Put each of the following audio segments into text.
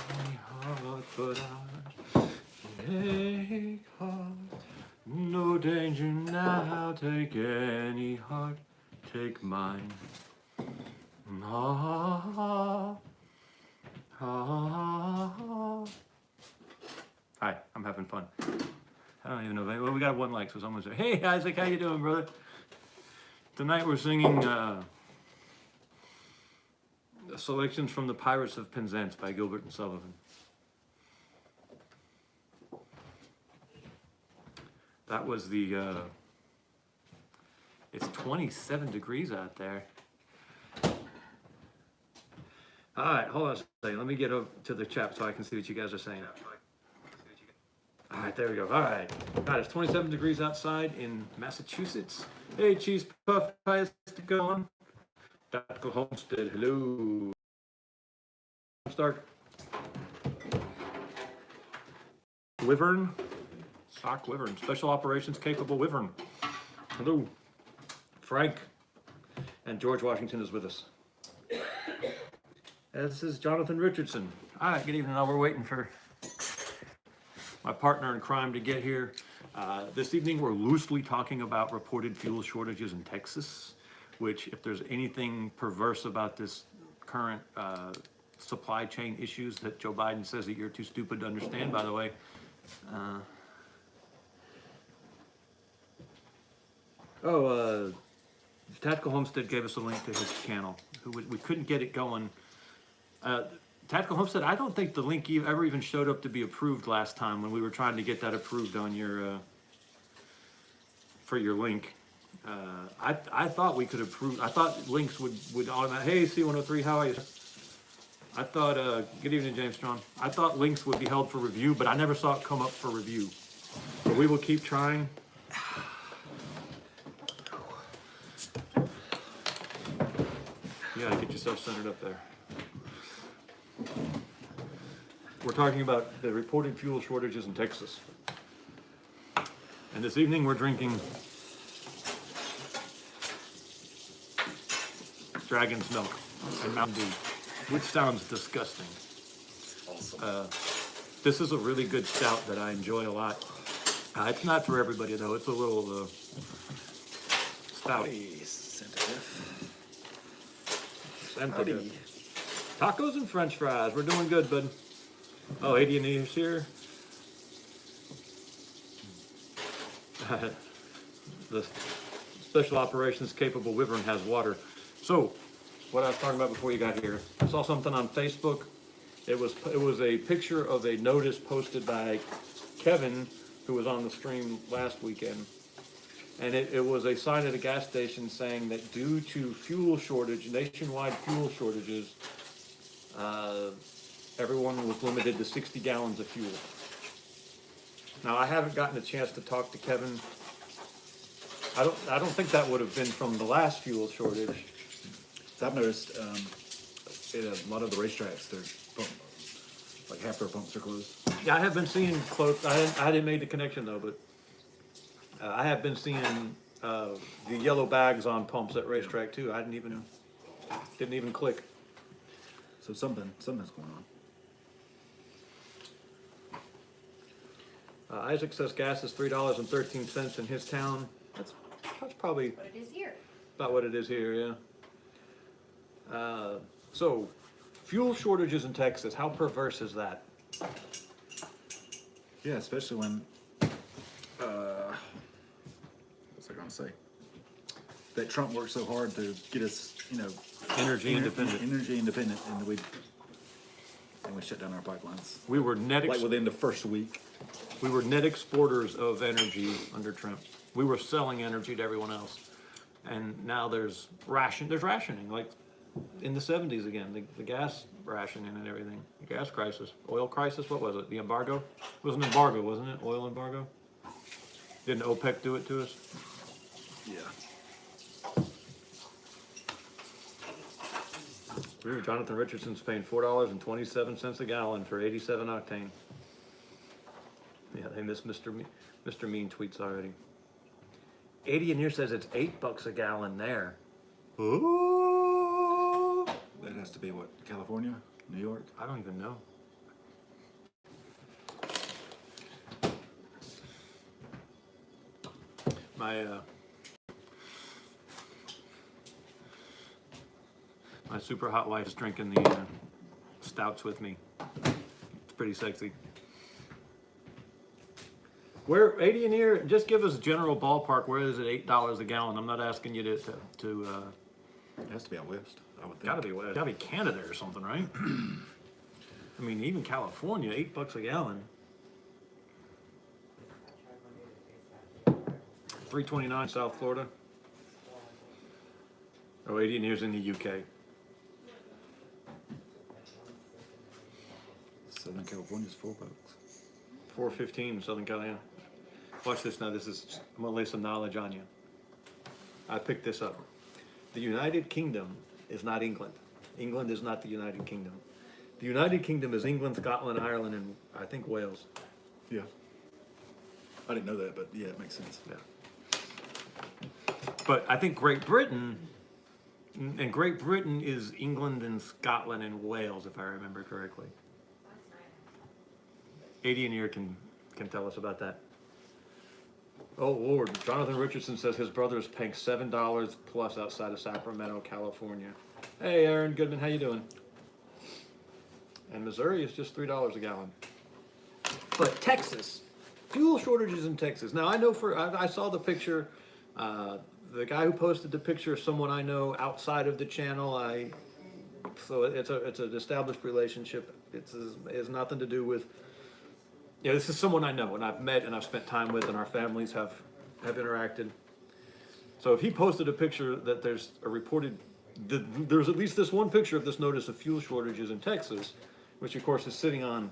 any heart but ours. Take heart, no danger now. Take any heart, take mine. Ah, ah, ah. Hi, I'm having fun. I don't even know. Well, we got one like, so someone said, "Hey, Isaac, how you doing, brother?" Tonight we're singing selections from The Pirates of Penzance by Gilbert and Sullivan. That was the, it's 27 degrees out there. All right, hold on a second. Let me get up to the chat so I can see what you guys are saying. All right, there we go. All right. God, it's 27 degrees outside in Massachusetts. Hey, Cheese Puff, how's it going? Dr. Homestead, hello. Start. Wyvern, Sock Wyvern, Special Operations Capable Wyvern. Hello. Frank and George Washington is with us. This is Jonathan Richardson. All right, good evening. Now we're waiting for my partner in crime to get here. This evening we're loosely talking about reported fuel shortages in Texas, which, if there's anything perverse about this current supply chain issues that Joe Biden says that you're too stupid to understand, by the way. Tactical Homestead gave us a link to his channel. We couldn't get it going. Tactical Homestead, I don't think the link ever even showed up to be approved last time when we were trying to get that approved on your for your link. I thought we could approve. I thought links would automatically. Hey, C103, how are you? I thought. Good evening, James Strong. I thought links would be held for review, but I never saw it come up for review. But we will keep trying. You gotta get yourself centered up there. We're talking about the reported fuel shortages in Texas. And this evening we're drinking Dragon's Milk and Mountain Dew, which sounds disgusting. Awesome. This is a really good stout that I enjoy a lot. It's not for everybody though. It's a little stout. Howdy. Tacos and French fries. We're doing good, bud. Oh, 80 and is here. The Special Operations Capable Wyvern has water. So, what I was talking about before you got here, I saw something on Facebook. It was a picture of a notice posted by Kevin, who was on the stream last weekend. And it was a sign at a gas station saying that due to fuel shortage, nationwide fuel shortages, everyone was limited to 60 gallons of fuel. Now, I haven't gotten a chance to talk to Kevin. I don't think that would have been from the last fuel shortage. So I've noticed at a lot of the racetracks, like half their pumps are closed. Yeah, I have been seeing close. I hadn't made the connection though, but I have been seeing the yellow bags on pumps at racetrack too. I didn't even click. So something's going on. Isaac says gas is $3.13 in his town. That's probably What it is here. about what it is here, yeah. So, fuel shortages in Texas. How perverse is that? Yeah, especially when what's I gonna say? That Trump worked so hard to get us, Energy independent. And we shut down our pipelines. We were Like within the first week. We were net exporters of energy under Trump. We were selling energy to everyone else, and now there's rationing, like in the 70s again. The gas rationing and everything. The gas crisis, oil crisis. What was it? The embargo? It was an embargo, wasn't it? Oil embargo. Didn't OPEC do it to us? Yeah. Jonathan Richardson's paying $4.27 a gallon for 87 octane. Yeah, they missed Mr. Mean tweets already. 80 in here says it's $8 a gallon there. Ooh. That has to be what? California? New York? I don't even know. My super hot wife is drinking the stouts with me. It's pretty sexy. Where 80 in here? Just give us a general ballpark. Where is it? $8 a gallon. I'm not asking you to It has to be out west, I would think. gotta be Canada or something, right? I mean, even California, $8 a gallon. 329 South Florida. Oh, 80 in here's in the UK. Southern California's $4. 415 in Southern California. Watch this now. I'm gonna lay some knowledge on you. I picked this up. The United Kingdom is not England. England is not the United Kingdom. The United Kingdom is England, Scotland, Ireland, and I think Wales. Yeah. I didn't know that, but yeah, it makes sense. Yeah. But I think Great Britain is England and Scotland and Wales, if I remember correctly. 80 in here can tell us about that. Oh Lord, Jonathan Richardson says his brother is paying $7 plus outside of Sacramento, California. Hey Aaron Goodman, how you doing? And Missouri is just $3 a gallon. But Texas, fuel shortages in Texas. Now I know I saw the picture, the guy who posted the picture of someone I know outside of the channel. So it's an established relationship. It has nothing to do with. Yeah, this is someone I know and I've met and I've spent time with and our families have interacted. So if he posted a picture that there's at least this one picture of this notice of fuel shortages in Texas, which of course is sitting on,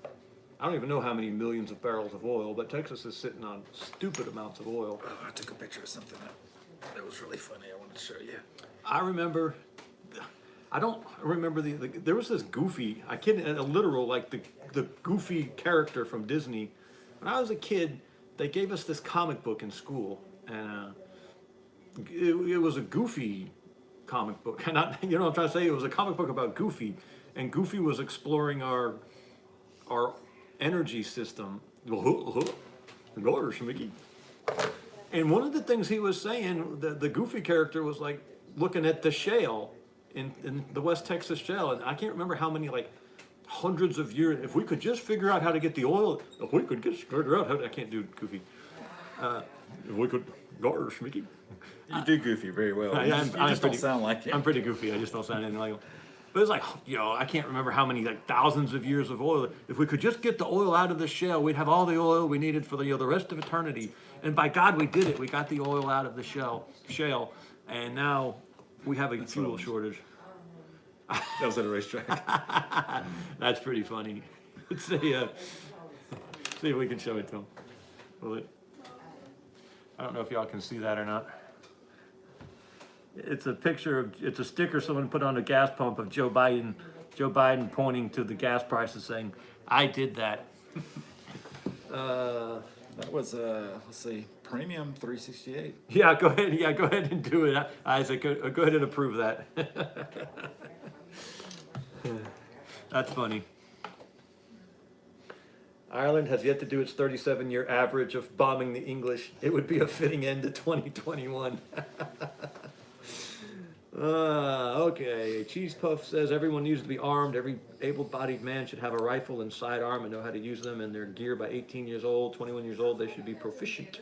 I don't even know how many millions of barrels of oil, but Texas is sitting on stupid amounts of oil. Oh, I took a picture of something that was really funny. I wanted to show you. I don't remember there was this goofy, I kid, a literal, like the goofy character from Disney. When I was a kid, they gave us this comic book in school, and it was a Goofy comic book. And you know what I'm trying to say? It was a comic book about Goofy, and Goofy was exploring our energy system. And one of the things he was saying, the Goofy character was like looking at the shale in the West Texas shale, and I can't remember how many, like hundreds of years. If we could just figure out how to get the oil, if we could just figure out how I can't do Goofy. If we could, Schmicky. You do Goofy very well. You just don't sound like him. I'm pretty goofy. I just don't sound anything like him. But it's like, I can't remember how many, like thousands of years of oil. If we could just get the oil out of the shale, we'd have all the oil we needed for the rest of eternity. And by God, we did it. We got the oil out of the shale, and now we have a fuel shortage. That was at a racetrack. That's pretty funny. Let's see if we can show it to him. I don't know if y'all can see that or not. It's a sticker someone put on a gas pump of Joe Biden pointing to the gas prices saying, "I did that." That was let's see, premium 368. Yeah, go ahead. Yeah, go ahead and do it, Isaac. Go ahead and approve that. That's funny. Ireland has yet to do its 37-year average of bombing the English. It would be a fitting end to 2021. Okay. Cheese Puff says everyone needs to be armed. Every able-bodied man should have a rifle and sidearm and know how to use them in their gear by 18 years old, 21 years old. They should be proficient.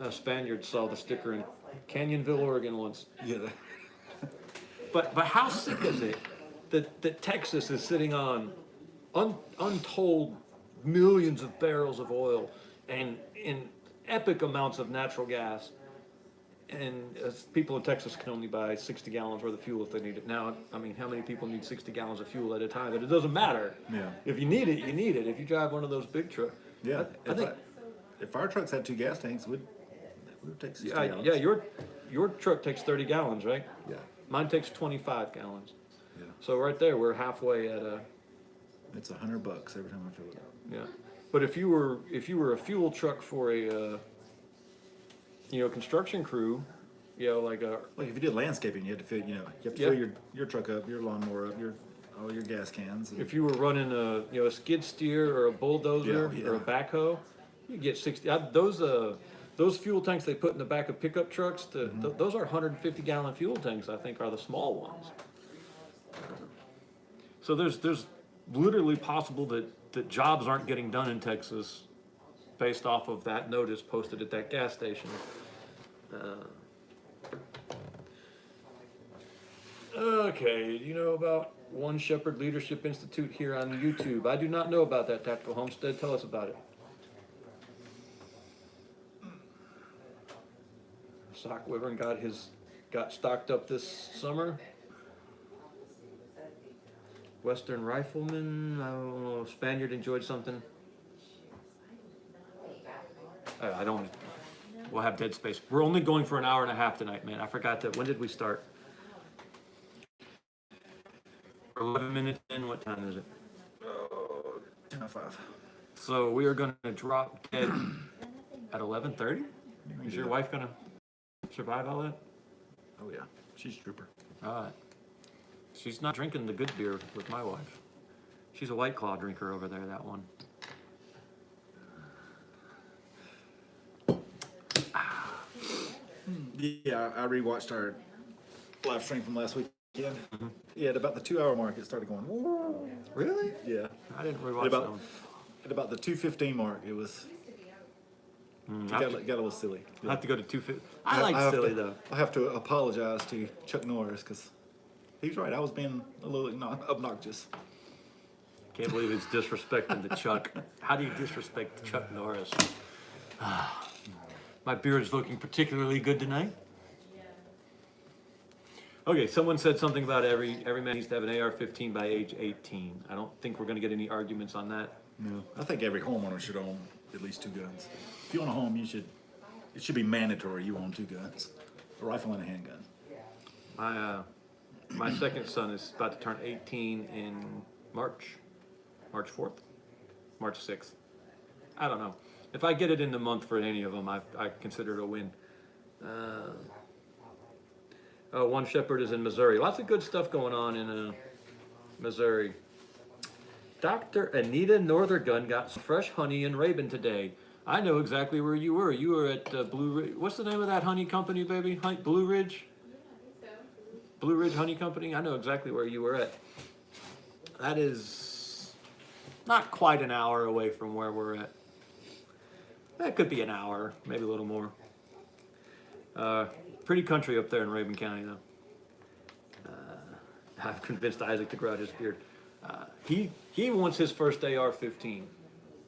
Spaniards saw the sticker in Canyonville, Oregon once. Yeah. But how sick is it that Texas is sitting on untold millions of barrels of oil and in epic amounts of natural gas, and people in Texas can only buy 60 gallons worth of fuel if they need it. Now, I mean, how many people need 60 gallons of fuel at a time? But it doesn't matter. Yeah. If you need it, you need it. If you drive one of those big trucks. Yeah. I think. If our trucks had 2 gas tanks, we would take 60 gallons. Yeah, your truck takes 30 gallons, right? Yeah. Mine takes 25 gallons. Yeah. So right there, we're halfway at a. It's $100 every time I fill it up. Yeah, but if you were a fuel truck for a construction crew, like if you did landscaping, you had to fill fill your truck up, your lawnmower up, all your gas cans. If you were running a skid steer or a bulldozer Yeah. or a backhoe, you get 60. those fuel tanks they put in the back of pickup trucks, those are 150-gallon fuel tanks, I think, are the small ones. So there's literally possible that jobs aren't getting done in Texas based off of that notice posted at that gas station. Okay, do you know about One Shepherd Leadership Institute here on YouTube? I do not know about that, Tactical Homestead. Tell us about it. Sock Wyvern got stocked up this summer. Western Rifleman, I don't know, Spaniard enjoyed something. I don't, we'll have dead space. We're only going for an hour and a half tonight, man. I forgot that. When did we start? 11 minutes in, what time is it? 10:05. So we are gonna drop dead at 11:30? Is your wife gonna survive all that? Oh yeah, she's a trooper. All right. She's not drinking the good beer with my wife. She's a White Claw drinker over there, that one. Yeah, I rewatched our live stream from last weekend. Yeah, at about the 2 hour mark, it started going. Whoa. Really? Yeah. I didn't rewatch At that about, one. at about the 2:15 mark, it was it got a little silly. I'll have to go to 250. I like have silly to- though. I have to apologize to Chuck Norris because he's right. I was being a little obnoxious. Can't believe it's disrespecting the Chuck. How do you disrespect Chuck Norris? My beard is looking particularly good tonight. Okay, someone said something about every man needs to have an AR-15 by age 18. I don't think we're going to get any arguments on that. No, I think every homeowner should own at least 2 guns. If you own a home, it should be mandatory you own 2 guns, a rifle and a handgun. My second son is about to turn 18 in March 4th, March 6th. I don't know. If I get it in the month for any of them, I consider it a win. One Shepherd is in Missouri. Lots of good stuff going on in Missouri. Dr. Anita Northergun got some fresh honey in Rabun today. I know exactly where you were. You were at Blue Ridge. What's the name of that honey company, baby? Blue Ridge? Blue Ridge Honey Company? I know exactly where you were at. That is not quite an hour away from where we're at. That could be an hour, maybe a little more. Pretty country up there in Rabun County, though. I've convinced Isaac to grow out his beard. He wants his first AR-15,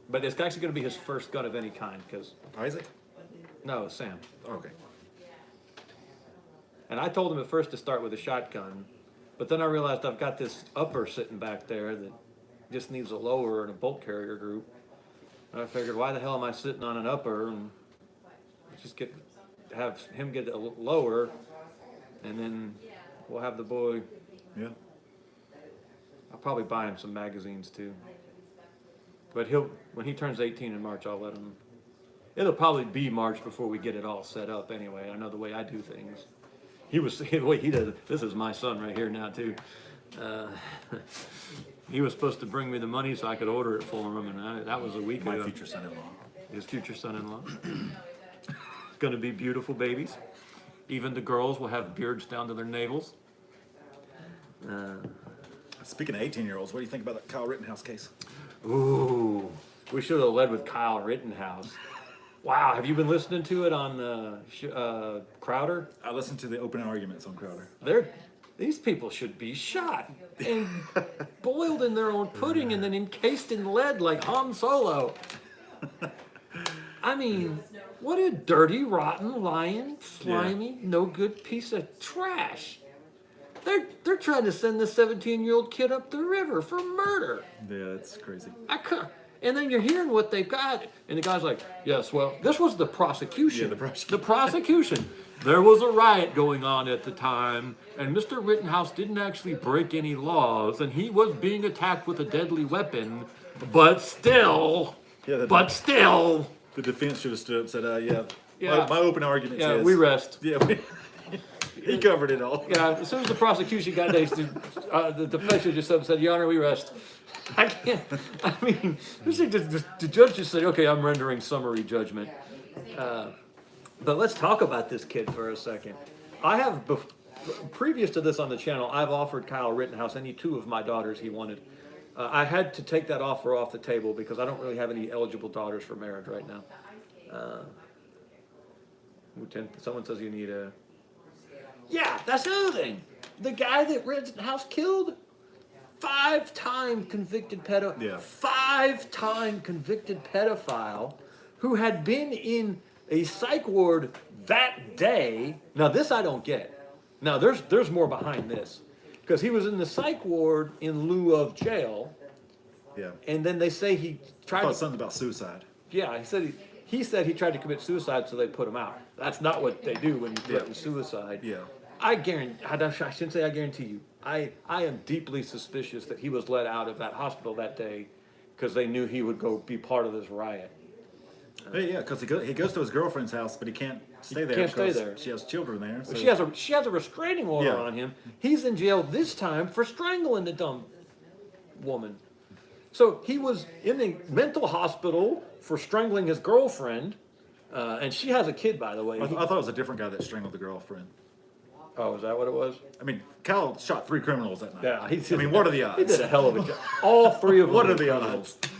but it's actually going to be his first gun of any kind. Because Isaac? no, Sam. Okay. And I told him at first to start with a shotgun, but then I realized I've got this upper sitting back there that just needs a lower and a bolt carrier group. And I figured, why the hell am I sitting on an upper and just have him get a lower, and then we'll have the boy. Yeah. I'll probably buy him some magazines too. But when he turns 18 in March, I'll let him. It'll probably be March before we get it all set up anyway. I know the way I do things. The way he does it. This is my son right here now too. He was supposed to bring me the money so I could order it for him, and that was a week ago. My future son-in-law. His future son-in-law. Going to be beautiful babies. Even the girls will have beards down to their navels. Speaking of 18-year-olds, what do you think about that Kyle Rittenhouse case? Ooh, we should have led with Kyle Rittenhouse. Wow, have you been listening to it on Crowder? I listened to the opening arguments on Crowder. These people should be shot and boiled in their own pudding and then encased in lead like Han Solo. I mean, what a dirty, rotten, lying, slimy, no good piece of trash. They're trying to send this 17-year-old kid up the river for murder. Yeah, it's crazy. And then you're hearing what they've got, and the guy's like, yes, well, this was the prosecution. Yeah, the prosecution. The prosecution. There was a riot going on at the time, and Mr. Rittenhouse didn't actually break any laws, and he was being attacked with a deadly weapon, but still, The defense should have stood up and said, my open argument says. we rest. Yeah, he covered it all. Yeah, as soon as the prosecution got there, the defense should just said, Your Honor, we rest. I can't, the judge just said, okay, I'm rendering summary judgment. But let's talk about this kid for a second. I have, previous to this on the channel, I've offered Kyle Rittenhouse any two of my daughters he wanted. I had to take that offer off the table because I don't really have any eligible daughters for marriage right now. Someone says you need a... Yeah, that's the other thing. The guy that Rittenhouse killed, 5-time convicted pedophile. Yeah. 5-time convicted pedophile who had been in a psych ward that day. Now this I don't get. Now there's more behind this. Because he was in the psych ward in lieu of jail. Yeah. And then they say he tried I thought to... something about suicide. Yeah, he said he tried to commit suicide, so they put him out. That's not what they do when you threaten suicide. Yeah. I shouldn't say I guarantee you. I am deeply suspicious that he was let out of that hospital that day because they knew he would go be part of this riot. Yeah, because he goes to his girlfriend's house, but he can't stay there. Can't stay because there. She has children there. So. She has a restraining order Yeah. on him. He's in jail this time for strangling the dumb woman. So he was in a mental hospital for strangling his girlfriend, and she has a kid, by the way. I thought it was a different guy that strangled the girlfriend. Oh, is that what it was? I mean, Cal shot 3 criminals that night. Yeah, what are the odds? He did a hell of a job. All 3 of them. What were are the criminals. odds?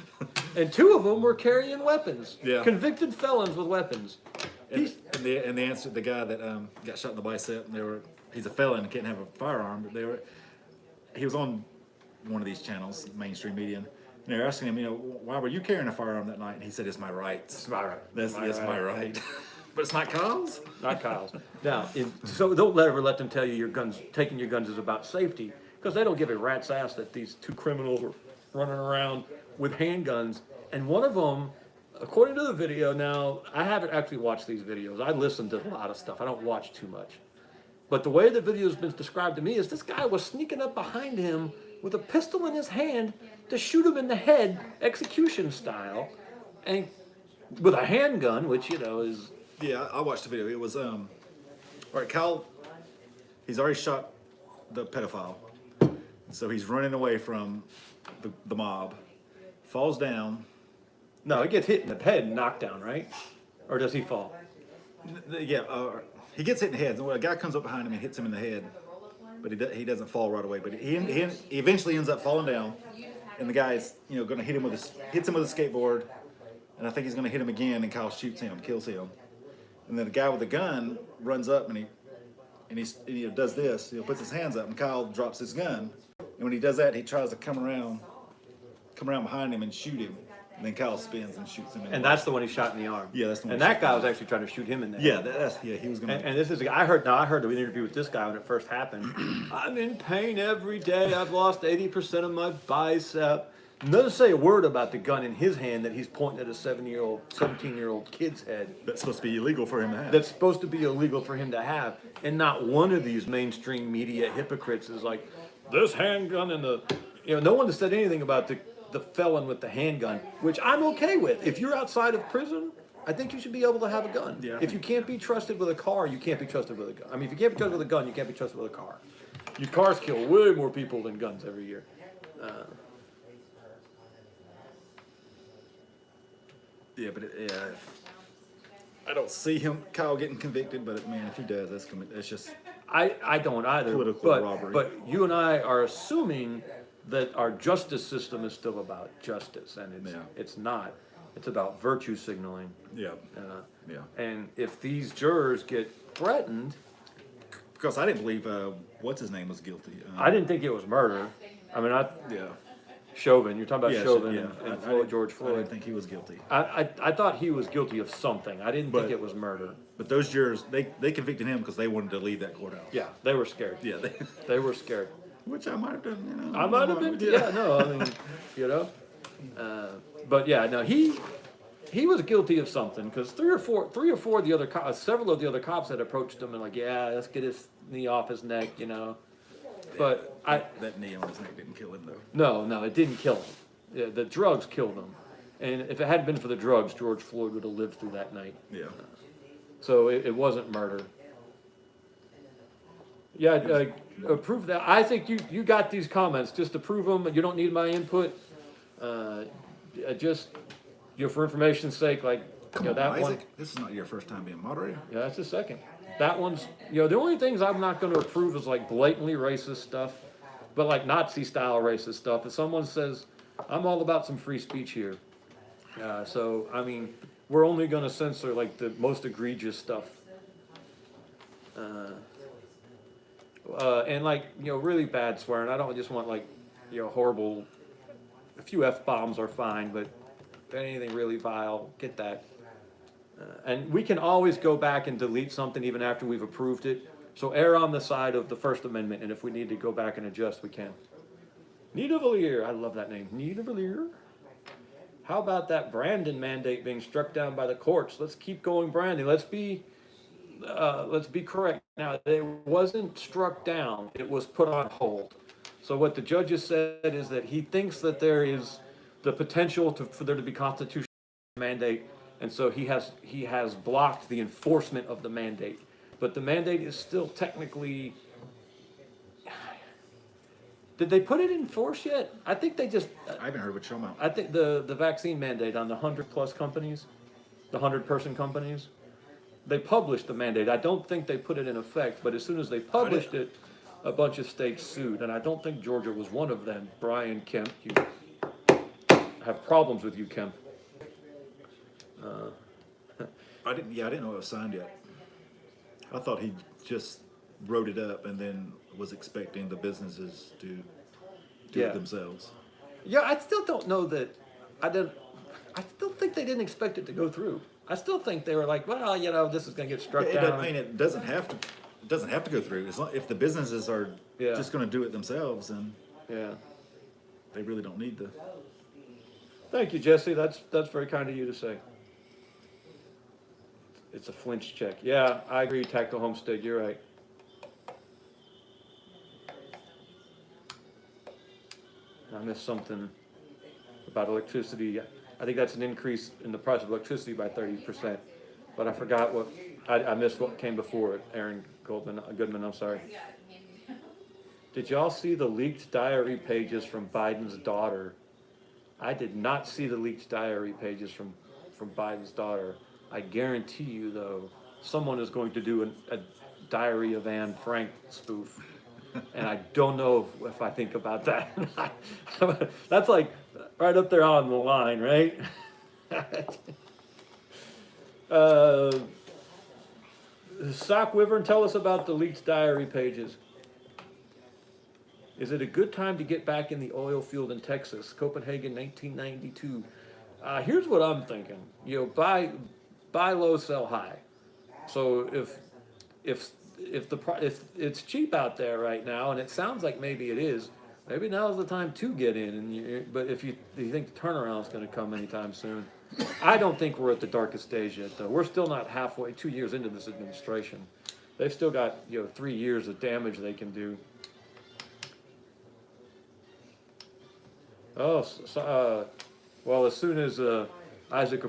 And 2 of them were carrying weapons. Yeah. Convicted felons with weapons. And the answer, the guy that got shot in the bicep, he's a felon and can't have a firearm. But he was on one of these channels, mainstream media, and they were asking him, why were you carrying a firearm that night? And he said, "It's my right. It's my right. That's my right." But it's not Kyle's. Not Kyle's. Now, so don't ever let them tell you taking your guns is about safety, because they don't give a rat's ass that these 2 criminals were running around with handguns, and one of them, according to the video, now I haven't actually watched these videos. I listen to a lot of stuff. I don't watch too much. But the way the video has been described to me is this guy was sneaking up behind him with a pistol in his hand to shoot him in the head, execution style, and with a handgun, which, is... Yeah, I watched the video. It was, all right, Kyle, he's already shot the pedophile. So he's running away from the mob, falls down. No, he gets hit in the head and knocked down, right? Or does he fall? Yeah, he gets hit in the head. A guy comes up behind him and hits him in the head, but he doesn't fall right away. But he eventually ends up falling down, and the guy's going to hits him with a skateboard, and I think he's going to hit him again, and Kyle shoots him, kills him, and then the guy with the gun runs up and he does this, puts his hands up, and Kyle drops his gun, and when he does that, he tries to come around behind him and shoot him. And then Kyle spins and shoots him in the And leg. that's the one he shot in the arm. Yeah, that's the one And he that shot guy in was the actually trying to shoot him in the Yeah, head. he was going to. And this is, I heard the interview with this guy when it first happened. I'm in pain every day. I've lost 80% of my bicep. Doesn't say a word about the gun in his hand that he's pointing at a 17-year-old kid's head. That's supposed to be illegal for him to have. That's supposed to be illegal for him to have. And not one of these mainstream media hypocrites is like, this handgun and the... no one has said anything about the felon with the handgun, which I'm okay with. If you're outside of prison, I think you should be able to have a gun. Yeah. If you can't be trusted with a car, you can't be trusted with a gun. I mean, if you can't be trusted with a gun, you can't be trusted with a car. Your cars kill way more people than guns every year. Yeah, but I don't see Kyle getting convicted. But man, if he does, that's just I don't either. Political robbery. But you and I are assuming that our justice system is still about justice, and it's not. It's about virtue signaling. yeah. And if these jurors get threatened, Because I didn't believe what's his name was guilty. I didn't think it was murder. I mean, Yeah. Chauvin. You're talking about Yeah, Chauvin yeah. and I Floyd, didn't- George I Floyd. didn't think he was guilty. I thought he was guilty of something. I didn't think But- it was murder. But those jurors, they convicted him because they wanted to leave that courthouse. Yeah, they were scared. Yeah. They were scared. Which I might have done. I might have been. Yeah, no, I mean, but yeah, no, he was guilty of something because three or four of the other cops, several of the other cops had approached him and like, yeah, let's get his knee off his neck, But That knee on his neck didn't kill him though. no, it didn't kill him. Yeah, the drugs killed him, and if it hadn't been for the drugs, George Floyd would have lived through that night. Yeah. So it wasn't murder. Yeah, approve that. I think you got these comments. Just approve them. You don't need my input. Just for information's sake, like Come You know, on, that Isaac. one, This is not your first time being moderator. yeah, that's the second. That one's, the only things I'm not gonna approve is like blatantly racist stuff, but like Nazi style racist stuff. If someone says, I'm all about some free speech here. So, I mean, we're only gonna censor like the most egregious stuff. And like, really bad swearing. I don't just want like, horrible, a few F-bombs are fine, but anything really vile, get that. And we can always go back and delete something even after we've approved it. So err on the side of the First Amendment, and if we need to go back and adjust, we can. Nita Valier, I love that name. Nita Valier. How about that Brandon mandate being struck down by the courts? Let's keep going, Brandon. Let's be correct. Now, it wasn't struck down, it was put on hold. So what the judges said is that he thinks that there is the potential for there to be constitutional mandate, and so he has blocked the enforcement of the mandate. But the mandate is still technically. Did they put it in force yet? I think they just. I haven't heard what you're talking about. I think the vaccine mandate on the 100+ companies, the 100-person companies, they published the mandate. I don't think they put it in effect, but as soon as they published it, a bunch of states sued, and I don't think Georgia was one of them. Brian Kemp, you have problems with you, Kemp. I didn't know it was signed yet. I thought he just wrote it up and then was expecting the businesses to do Yeah. it themselves. Yeah, I still don't know that. I still think they didn't expect it to go through. I still think they were like, well, this is going to get struck down. It doesn't have to. It doesn't have to go through. If the businesses are Yeah. just going to do it themselves, then Yeah. they really don't need the. Thank you, Jesse. That's very kind of you to say. It's a flinch check. Yeah, I agree, Tactical Homestead. You're right. I missed something about electricity. I think that's an increase in the price of electricity by 30%. But I forgot what I missed what came before it. Aaron Goodman. I'm sorry. Did y'all see the leaked diary pages from Biden's daughter? I did not see the leaked diary pages from Biden's daughter. I guarantee you, though, someone is going to do a Diary of Anne Frank spoof. And I don't know if I think about that. That's like right up there on the line, right? Sock Wyvern, tell us about the leaked diary pages. Is it a good time to get back in the oil field in Texas? Copenhagen, 1992. Here's what I'm thinking. Buy low, sell high. So if it's cheap out there right now, and it sounds like maybe it is, maybe now's the time to get in. But if you think the turnaround's going to come anytime soon, I don't think we're at the darkest days yet. Though we're still not 2 years into this administration. They've still got 3 years of damage they can do. Well, as soon as Isaac,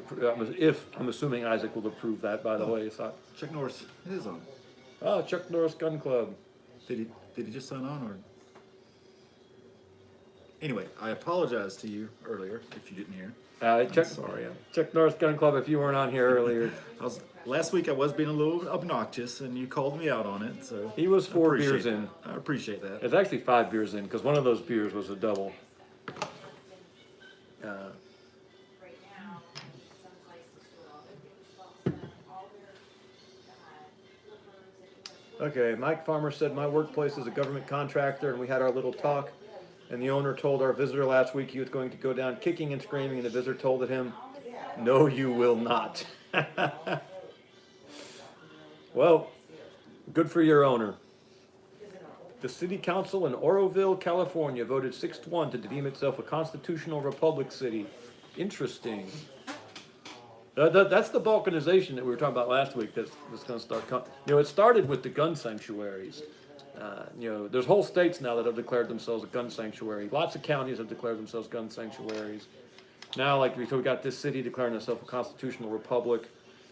I'm assuming Isaac will approve that. By the way, Chuck Norris is on. Chuck Norris Gun Club. Did he just sign on or? Anyway, I apologize to you earlier if you didn't hear. Sorry. Chuck Norris Gun Club. If you weren't on here earlier, Last week I was being a little obnoxious, and you called me out on it. So he was 4 beers in. I appreciate that. It's actually 5 beers in because one of those beers was a double. Okay, Mike Farmer said, my workplace is a government contractor, and we had our little talk, and the owner told our visitor last week he was going to go down kicking and screaming, and the visitor told him, no, you will not. Well, good for your owner. The city council in Oroville, California voted 6-1 to deem itself a constitutional republic city. Interesting. That's the balkanization that we were talking about last week. That's going to start. It started with the gun sanctuaries. There's whole states now that have declared themselves a gun sanctuary. Lots of counties have declared themselves gun sanctuaries. Now, we got this city declaring itself a constitutional republic.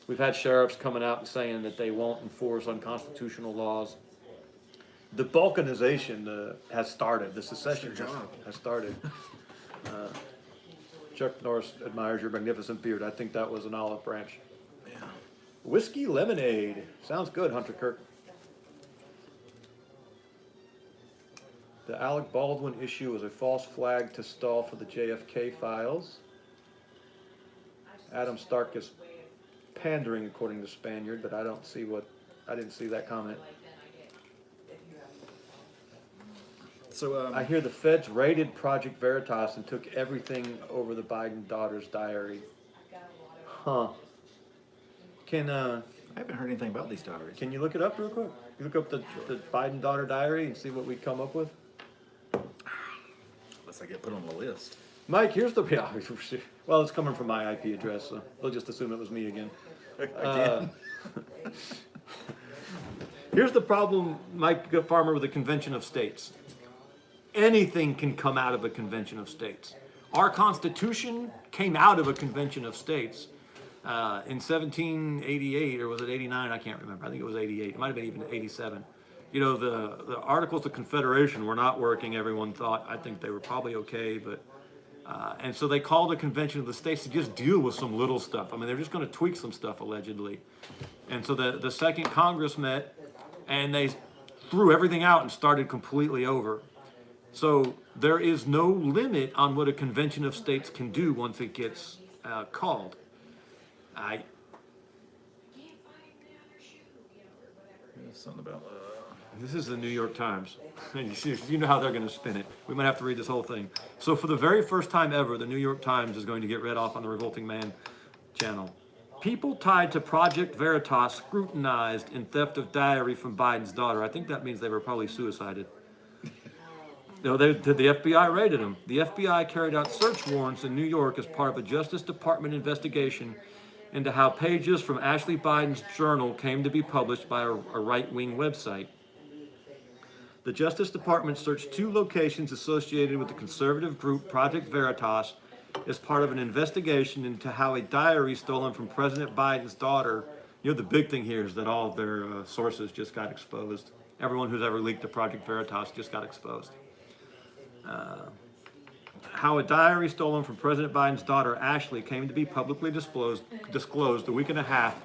We've had sheriffs coming out and saying that they won't enforce unconstitutional laws. The balkanization has started. The secession has started. Chuck Norris admires your magnificent beard. I think that was an olive branch. Yeah. Whiskey lemonade. Sounds good, Hunter Kirk. The Alec Baldwin issue was a false flag to stall for the JFK files. Adam Stark is pandering, according to Spaniard, but I didn't see that comment. So I hear the feds raided Project Veritas and took everything over the Biden daughter's diary. Huh. I haven't heard anything about these diaries. Can you look it up real quick? You look up the Biden daughter diary and see what we come up with? Unless I get put on the list. Mike, here's the well, it's coming from my IP address, so they'll just assume it was me again. Again. Here's the problem, Mike Farmer, with the Convention of States. Anything can come out of a Convention of States. Our Constitution came out of a Convention of States in 1788, or was it 89? I can't remember. I think it was 88. It might have been even 87. You know, the Articles of Confederation were not working, everyone thought. I think they were probably okay, but... and so they called a convention of the states to just deal with some little stuff. I mean, they're just going to tweak some stuff, allegedly. And so the second Congress met, and they threw everything out and started completely over. So there is no limit on what a convention of states can do once it gets called. Something about... This is the New York Times. And you know how they're going to spin it. We might have to read this whole thing. So for the very first time ever, the New York Times is going to get read off on the Revolting Man channel. People tied to Project Veritas scrutinized in theft of diary from Biden's daughter. I think that means they were probably suicided. No, the FBI raided them. The FBI carried out search warrants in New York as part of a Justice Department investigation into how pages from Ashley Biden's journal came to be published by a right-wing website. The Justice Department searched 2 locations associated with the conservative group Project Veritas as part of an investigation into how a diary stolen from President Biden's daughter. You know, the big thing here is that all of their sources just got exposed. Everyone who's ever leaked to Project Veritas just got exposed. How a diary stolen from President Biden's daughter, Ashley, came to be publicly disclosed a week and a half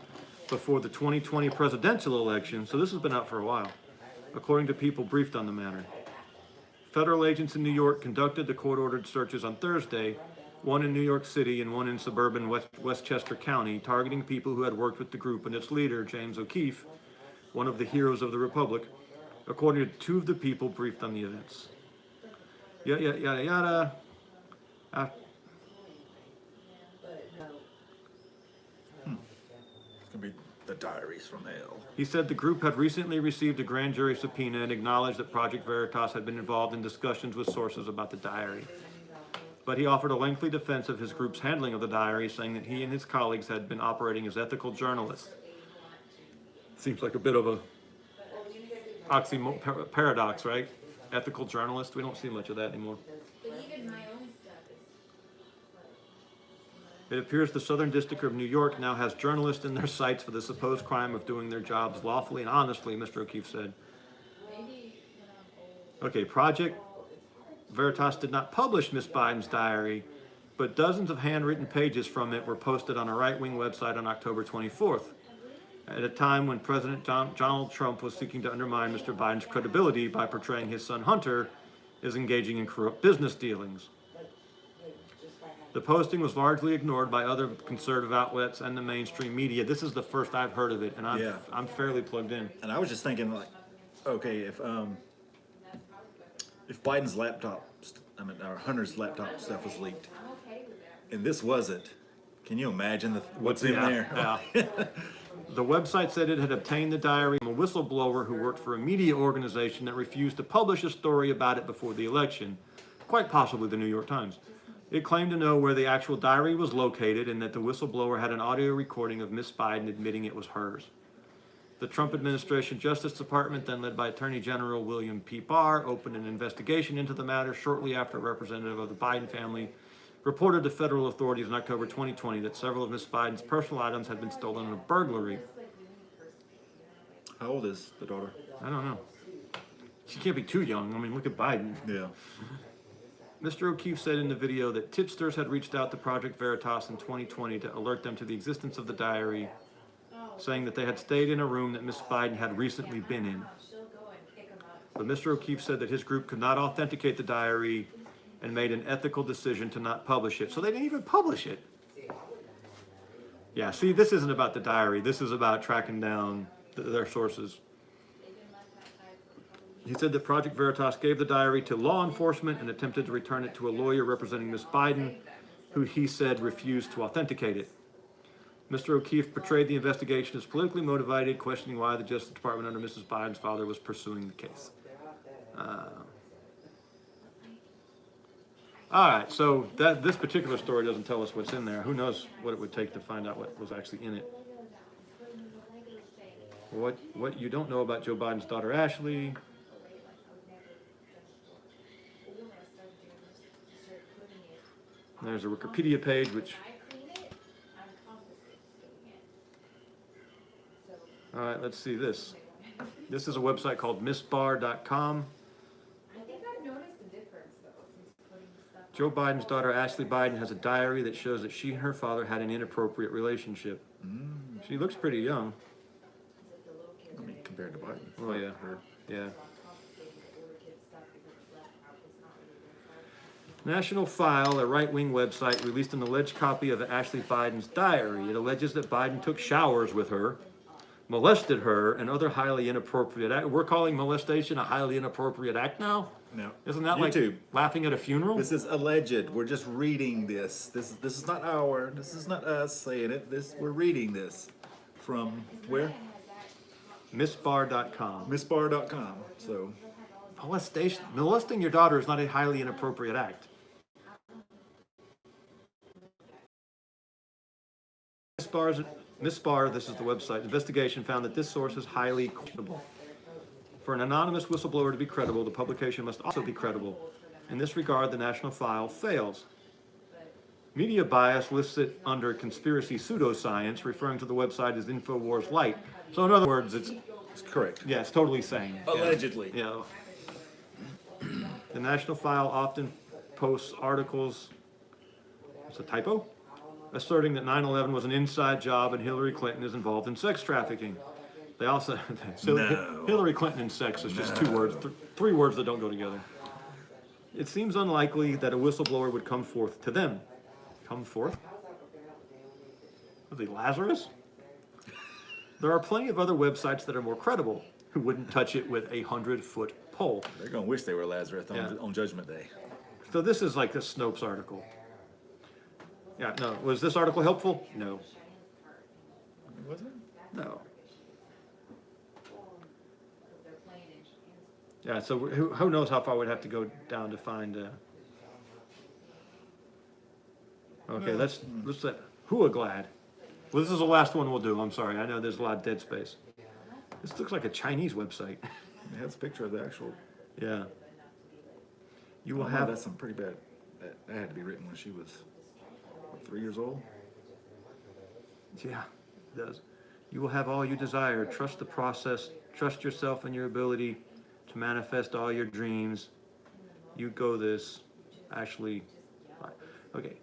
before the 2020 presidential election, so this has been out for a while, according to people briefed on the matter. Federal agents in New York conducted the court-ordered searches on Thursday, one in New York City and one in suburban Westchester County, targeting people who had worked with the group and its leader, James O'Keefe, one of the heroes of the Republic, according to 2 of the people briefed on the events. Yada, yada, yada. It's going to be the diaries from hell. He said the group had recently received a grand jury subpoena and acknowledged that Project Veritas had been involved in discussions with sources about the diary. But he offered a lengthy defense of his group's handling of the diary, saying that he and his colleagues had been operating as ethical journalists. Seems like a bit of a paradox, right? Ethical journalist. We don't see much of that anymore. It appears the Southern District of New York now has journalists in their sights for the supposed crime of doing their jobs lawfully and honestly, Mr. O'Keefe said. Okay, Project Veritas did not publish Miss Biden's diary, but dozens of handwritten pages from it were posted on a right-wing website on October 24th, at a time when President Donald Trump was seeking to undermine Mr. Biden's credibility by portraying his son Hunter as engaging in corrupt business dealings. The posting was largely ignored by other conservative outlets and the mainstream media. This is the first I've heard of it, and I'm fairly plugged in. And I was just thinking, like, okay, if Biden's laptop, or Hunter's laptop stuff was leaked, and this wasn't, can you imagine what's in there? Yeah. The website said it had obtained the diary from a whistleblower who worked for a media organization that refused to publish a story about it before the election, quite possibly the New York Times. It claimed to know where the actual diary was located and that the whistleblower had an audio recording of Miss Biden admitting it was hers. The Trump administration Justice Department, then led by Attorney General William P. Barr, opened an investigation into the matter shortly after a representative of the Biden family reported to federal authorities in October 2020 that several of Miss Biden's personal items had been stolen in a burglary. How old is the daughter? I don't know. She can't be too young. I mean, look at Biden. Yeah. Mr. O'Keefe said in the video that tipsters had reached out to Project Veritas in 2020 to alert them to the existence of the diary, saying that they had stayed in a room that Miss Biden had recently been in. But Mr. O'Keefe said that his group could not authenticate the diary and made an ethical decision to not publish it. So they didn't even publish it. Yeah, see, this isn't about the diary. This is about tracking down their sources. He said that Project Veritas gave the diary to law enforcement and attempted to return it to a lawyer representing Miss Biden, who he said refused to authenticate it. Mr. O'Keefe portrayed the investigation as politically motivated, questioning why the Justice Department under Mrs. Biden's father was pursuing the case. All right, so this particular story doesn't tell us what's in there. Who knows what it would take to find out what was actually in it. What you don't know about Joe Biden's daughter, Ashley. There's a Wikipedia page, which... All right, let's see this. This is a website called missbar.com. Joe Biden's daughter, Ashley Biden, has a diary that shows that she and her father had an inappropriate relationship. She looks pretty young. I mean, compared to Biden. Oh, yeah. Yeah. National File, a right-wing website, released an alleged copy of Ashley Biden's diary. It alleges that Biden took showers with her, molested her, and other highly inappropriate acts. We're calling molestation a highly inappropriate act now? No. Isn't that YouTube. like laughing at a funeral? This is alleged. We're just reading this. This is not this is not us saying it. We're reading this from where? Missbar.com. Missbar.com. So Molesting your daughter is not a highly inappropriate act. Missbar, this is the website, investigation found that this source is highly credible. For an anonymous whistleblower to be credible, the publication must also be credible. In this regard, the National File fails. Media bias lists it under conspiracy pseudoscience, referring to the website as InfoWars Light. So in other words, it's correct. Yeah, it's totally sane. Allegedly. Yeah. The National File often posts articles, it's a typo, asserting that 9/11 was an inside job and Hillary Clinton is involved in sex trafficking. They also, Hillary Clinton and sex is just 2 words, 3 words that don't go together. It seems unlikely that a whistleblower would come forth to them. Come forth? Was he Lazarus? There are plenty of other websites that are more credible, who wouldn't touch it with a 100-foot pole. They're going to wish they were Lazarus on Judgment Day. So this is like the Snopes article. Yeah, no. Was this article helpful? No. Was it? No. Yeah, so who knows how far we'd have to go down to find... Okay, let's let... Glad. Well, this is the last one we'll do. I'm sorry. I know there's a lot of dead space. This looks like a Chinese website. It has a picture of the actual... Yeah. You will Oh, have... That's some pretty bad... That had to be written when she was, 3 years old? Yeah, it does. You will have all you desire. Trust the process. Trust yourself and your ability to manifest all your dreams. You go this. Ashley. Okay.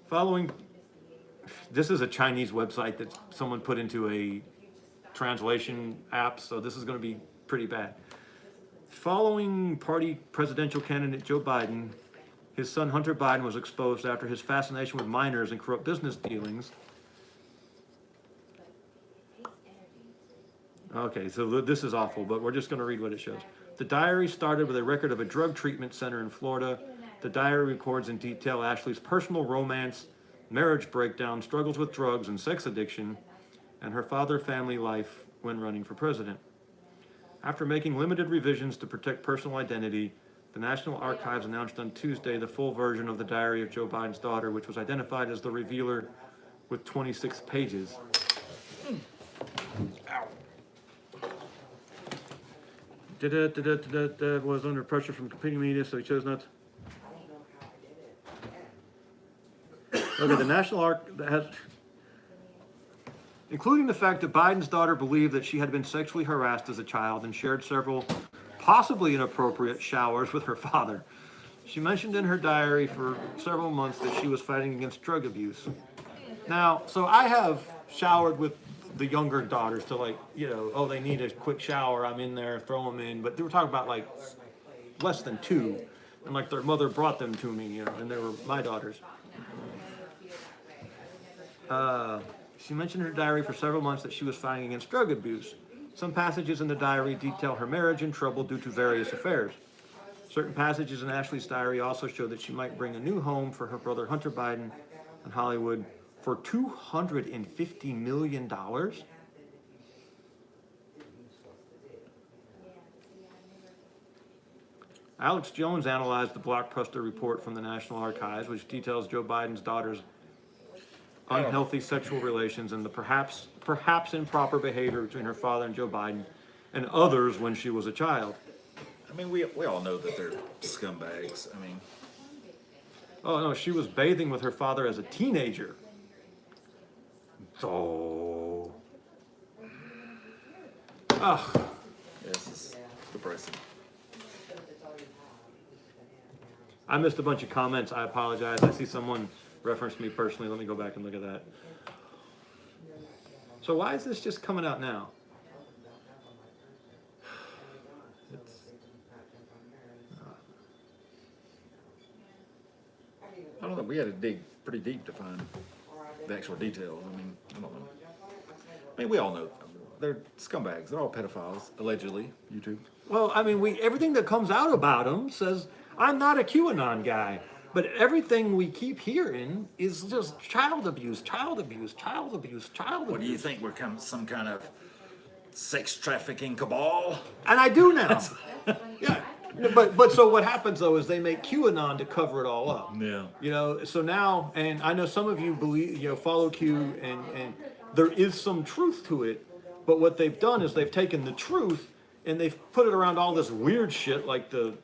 Following... This is a Chinese website that someone put into a translation app, so this is going to be pretty bad. Following party presidential candidate Joe Biden, his son Hunter Biden was exposed after his fascination with minors and corrupt business dealings. Okay, so this is awful, but we're just going to read what it shows. The diary started with a record of a drug treatment center in Florida. The diary records in detail Ashley's personal romance, marriage breakdown, struggles with drugs and sex addiction, and her father-family life when running for president. After making limited revisions to protect personal identity, the National Archives announced on Tuesday the full version of the diary of Joe Biden's daughter, which was identified as the Revealer with 26 pages. Was under pressure from competing media, so he chose not to. Okay, the National has, including the fact that Biden's daughter believed that she had been sexually harassed as a child and shared several possibly inappropriate showers with her father. She mentioned in her diary for several months that she was fighting against drug abuse. Now, so I have showered with the younger daughters to like, oh, they need a quick shower. I'm in there, throw them in. But they were talking about like less than 2. And like their mother brought them to me, and they were my daughters. She mentioned in her diary for several months that she was fighting against drug abuse. Some passages in the diary detail her marriage and trouble due to various affairs. Certain passages in Ashley's diary also show that she might bring a new home for her brother Hunter Biden in Hollywood for $250 million. Alex Jones analyzed the blockbuster report from the National Archives, which details Joe Biden's daughter's unhealthy sexual relations and the perhaps improper behavior between her father and Joe Biden and others when she was a child. I mean, we all know that they're scumbags. I mean, oh no, she was bathing with her father as a teenager. Oh. Ugh. this is depressing. I missed a bunch of comments. I apologize. I see someone referenced me personally. Let me go back and look at that. So why is this just coming out now? I don't know. We had to dig pretty deep to find the actual details. I mean, I don't know. I mean, we all know they're scumbags. They're all pedophiles, allegedly. You too. Well, I mean, everything that comes out about them says, I'm not a QAnon guy. But everything we keep hearing is just child abuse, child abuse, child abuse, child abuse. What do you think? We're some kind of sex trafficking cabal? And I do now. Yeah. But so what happens though is they make QAnon to cover it all up. Yeah. So now, and I know some of you believe, follow Q, and there is some truth to it. But what they've done is they've taken the truth and they've put it around all this weird shit like the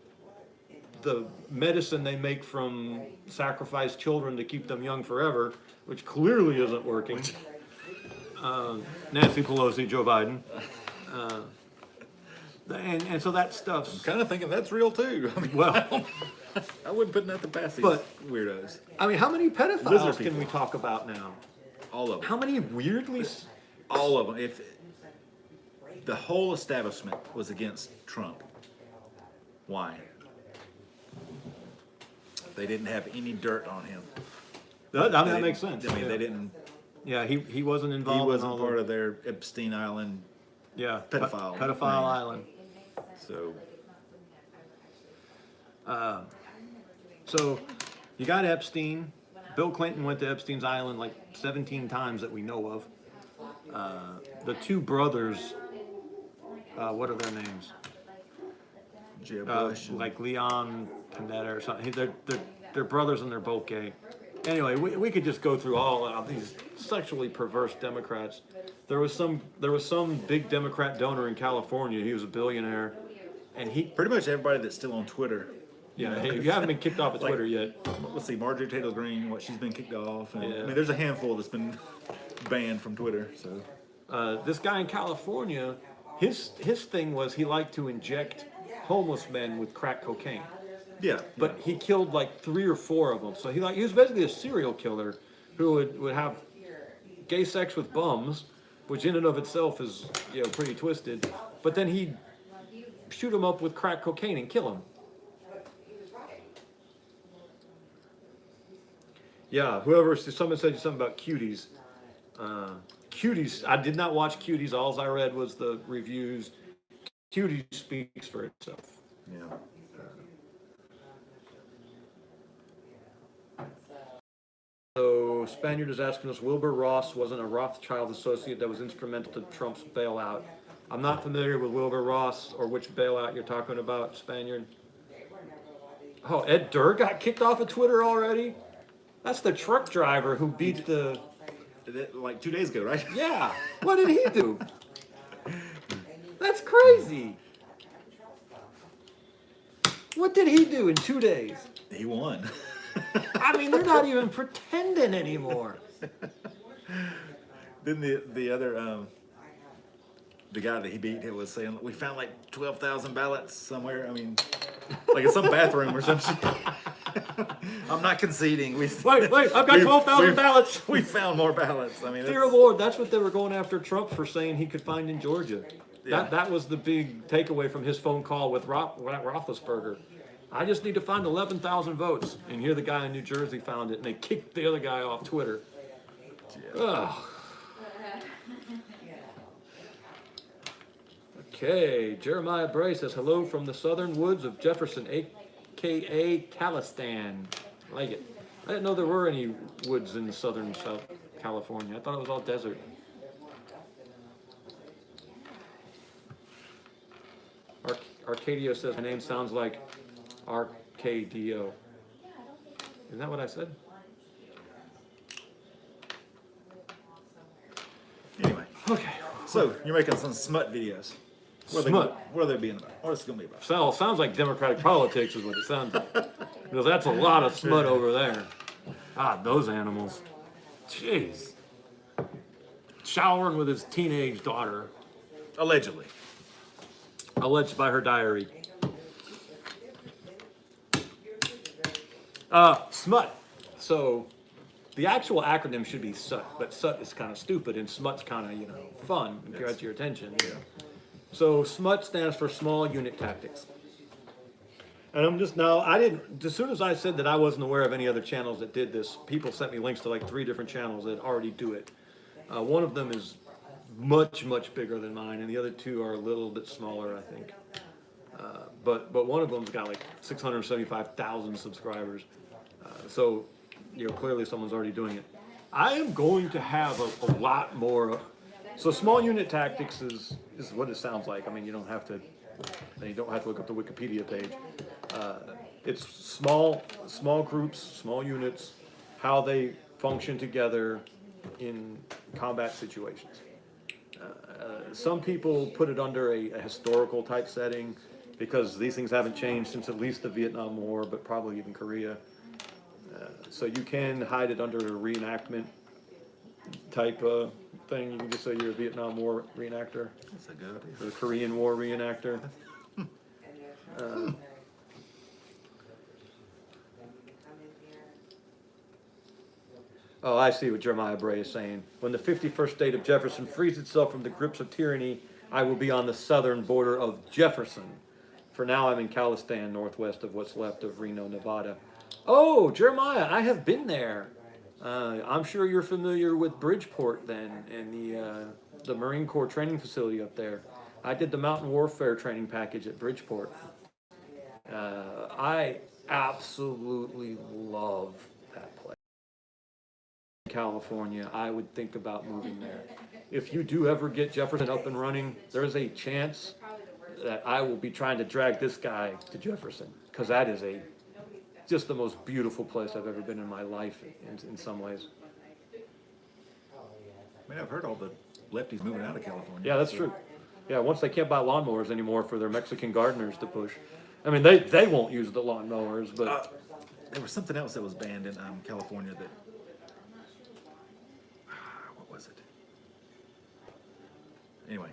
medicine they make from sacrificed children to keep them young forever, which clearly isn't working. Nancy Pelosi, Joe Biden. And so that stuff's... I'm kind of thinking that's real too. I mean, well, I wouldn't put nothing past these weirdos. I mean, how many pedophiles can we talk about now? All of them. How many weirdly... All of them. If the whole establishment was against Trump, why? They didn't have any dirt on him. That makes sense. I mean, they didn't. Yeah, he wasn't involved. He wasn't part of their Epstein Island. Yeah, pedophile island. So you got Epstein. Bill Clinton went to Epstein's Island like 17 times that we know of. The 2 brothers, what are their names? Like Leon Panetta or something. They're brothers and they're both gay. Anyway, we could just go through all of these sexually perverse Democrats. There was some big Democrat donor in California. He was a billionaire, and he pretty much everybody that's still on Twitter. Yeah, you haven't been kicked off of Twitter yet. Let's see, Marjorie Taylor Greene, she's been kicked off. And, yeah. I mean, there's a handful that's been banned from Twitter. So this guy in California, his thing was he liked to inject homeless men with crack cocaine. Yeah. But he killed like 3 or 4 of them. So he was basically a serial killer who would have gay sex with bums, which in and of itself is pretty twisted. But then he'd shoot them up with crack cocaine and kill them. Yeah, someone said something about Cuties. Cuties, I did not watch Cuties. All I read was the reviews. Cuties speaks for itself. Yeah. So Spaniard is asking us, Wilbur Ross wasn't a Rothschild associate that was instrumental to Trump's bailout. I'm not familiar with Wilbur Ross or which bailout you're talking about, Spaniard. Oh, Ed Durr got kicked off of Twitter already? That's the truck driver who beat the... Like 2 days ago, right? Yeah. What did he do? That's crazy. What did he do in 2 days? He won. I mean, they're not even pretending anymore. Then the other the guy that he beat was saying we found like 12,000 ballots somewhere. I mean, like in some bathroom or something. I'm not conceding. Wait, I've got 12,000 ballots. We found more ballots. I mean, Dear Lord, that's what they were going after Trump for saying he could find in Georgia. Yeah. That was the big takeaway from his phone call with Roethlisberger. I just need to find 11,000 votes. And here the guy in New Jersey found it, and they kicked the other guy off Twitter. Yeah. Ugh. Okay, Jeremiah Bray says, hello from the southern woods of Jefferson, a.k.a. Calistan. I like it. I didn't know there were any woods in southern South California. I thought it was all desert. Arcadio says, my name sounds like Arcadio. Isn't that what I said? Anyway, Okay. so you're making some smut videos. Smut. What are they being about? What is it going to be about? Sounds like Democratic politics is what it sounds like. Because that's a lot of smut over there. Ah, those animals. Jeez. Showering with his teenage daughter. Allegedly. Alleged by her diary. Smut. So, the actual acronym should be SUT, but SUT is kind of stupid and SMUT's kind of, fun and gets your attention. Yeah. So, SMUT stands for Small Unit Tactics. And I'm just now, as soon as I said that I wasn't aware of any other channels that did this, people sent me links to like 3 different channels that already do it. One of them is much, much bigger than mine, and the other 2 are a little bit smaller, I think. But one of them's got like 675,000 subscribers. So, clearly someone's already doing it. I am going to have a lot more. So Small Unit Tactics is what it sounds like. I mean, you don't have to look up the Wikipedia page. It's small groups, small units, how they function together in combat situations. Some people put it under a historical type setting because these things haven't changed since at least the Vietnam War, but probably even Korea. So you can hide it under a reenactment type thing. You can just say you're a Vietnam War reenactor. That's a good idea. Or a Korean War reenactor. Oh, I see what Jeremiah Bray is saying. When the 51st state of Jefferson frees itself from the grips of tyranny, I will be on the southern border of Jefferson. For now, I'm in Calistan, northwest of what's left of Reno, Nevada. Oh, Jeremiah, I have been there. I'm sure you're familiar with Bridgeport then, and the Marine Corps training facility up there. I did the mountain warfare training package at Bridgeport. I absolutely love that place. California, I would think about moving there. If you do ever get Jefferson up and running, there's a chance that I will be trying to drag this guy to Jefferson, because that is just the most beautiful place I've ever been in my life in some ways. I mean, I've heard all the lefties moving out of California. Yeah, that's true. Yeah, once they can't buy lawnmowers anymore for their Mexican gardeners to push. I mean, they won't use the lawnmowers, but... there was something else that was banned in California that... what was it? Anyway.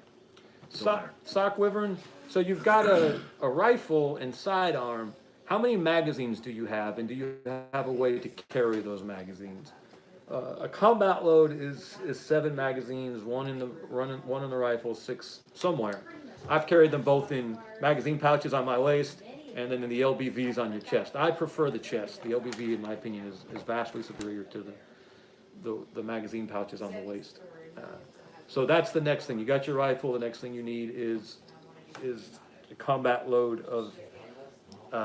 Sock Wyvern, so you've got a rifle and sidearm. How many magazines do you have, and do you have a way to carry those magazines? A combat load is 7 magazines, one in the rifle, 6 somewhere. I've carried them both in magazine pouches on my waist and then in the LBVs on your chest. I prefer the chest. The LBV, in my opinion, is vastly superior to the magazine pouches on the waist. So that's the next thing. You got your rifle. The next thing you need is a combat load of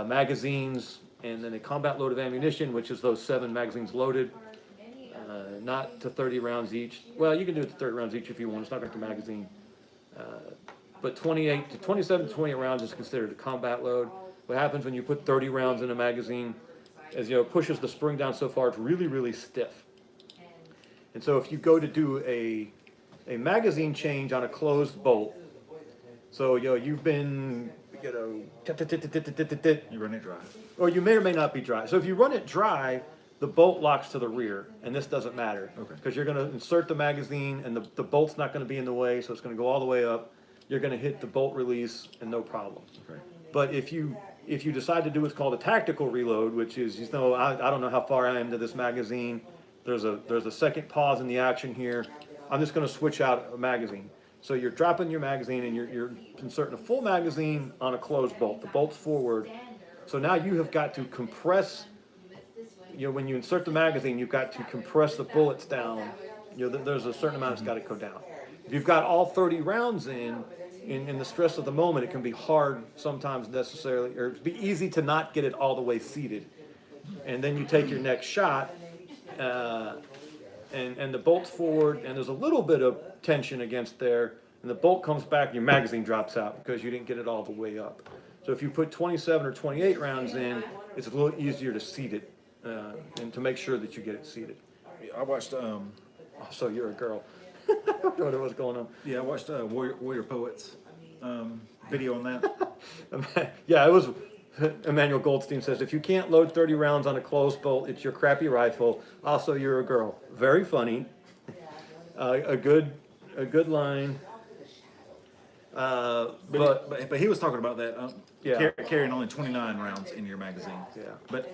magazines, and then a combat load of ammunition, which is those 7 magazines loaded. Not to 30 rounds each. Well, you can do it to 30 rounds each if you want. It's not going to magazine. But 27 to 28 rounds is considered a combat load. What happens when you put 30 rounds in a magazine is, it pushes the spring down so far it's really, really stiff. And so if you go to do a magazine change on a closed bolt, so you've been, You run it dry. or you may or may not be dry. So if you run it dry, the bolt locks to the rear, and this doesn't matter. Okay. Because you're going to insert the magazine, and the bolt's not going to be in the way, so it's going to go all the way up. You're going to hit the bolt release, and no problem. Okay. But if you if you decide to do what's called a tactical reload, which is, I don't know how far I am to this magazine. There's a second pause in the action here. I'm just gonna switch out a magazine. So you're dropping your magazine and you're inserting a full magazine on a closed bolt. The bolt's forward. So now you have got to compress, when you insert the magazine, you've got to compress the bullets down. There's a certain amount that's got to go down. If you've got all 30 rounds in the stress of the moment, it can be hard sometimes necessarily, or it'd be easy to not get it all the way seated. And then you take your next shot, and the bolt's forward, and there's a little bit of tension against there, and the bolt comes back, and your magazine drops out because you didn't get it all the way up. So if you put 27 or 28 rounds in, it's a little easier to seat it, and to make sure that you get it seated. I watched. So you're a girl. I don't know what's going on. Yeah, I watched Warrior Poets video on that. Yeah, it was. Emmanuel Goldstein says, if you can't load 30 rounds on a closed bolt, it's your crappy rifle. Also, you're a girl. Very funny. A good line. But he was talking about that. Yeah. Carrying only 29 rounds in your magazine. Yeah. But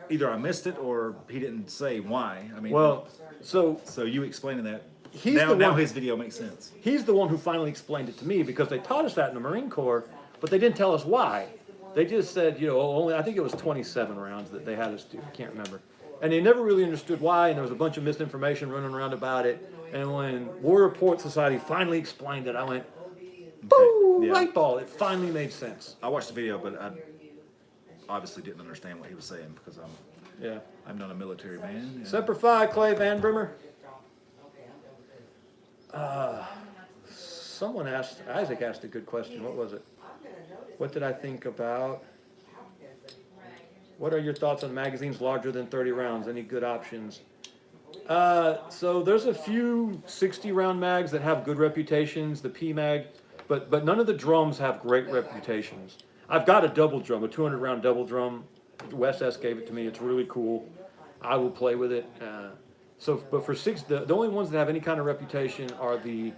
either I missed it or he didn't say why. I mean. Well, so you explaining that. Now his video makes sense. He's the one who finally explained it to me, because they taught us that in the Marine Corps, but they didn't tell us why. They just said, only, I think it was 27 rounds that they had us do. I can't remember. And they never really understood why, and there was a bunch of misinformation running around about it. And when War Report Society finally explained it, I went, boom, Yeah. light bulb. It finally made sense. I watched the video, but I obviously didn't understand what he was saying because I'm not a military man. Semper Fi, Clay Van Brimmer. Isaac asked a good question. What was it? What did I think about? What are your thoughts on magazines larger than 30 rounds? Any good options? So there's a few 60 round mags that have good reputations, the P mag, but none of the drums have great reputations. I've got a double drum, a 200 round double drum. Wes S gave it to me. It's really cool. I will play with it. But for the only ones that have any kind of reputation are the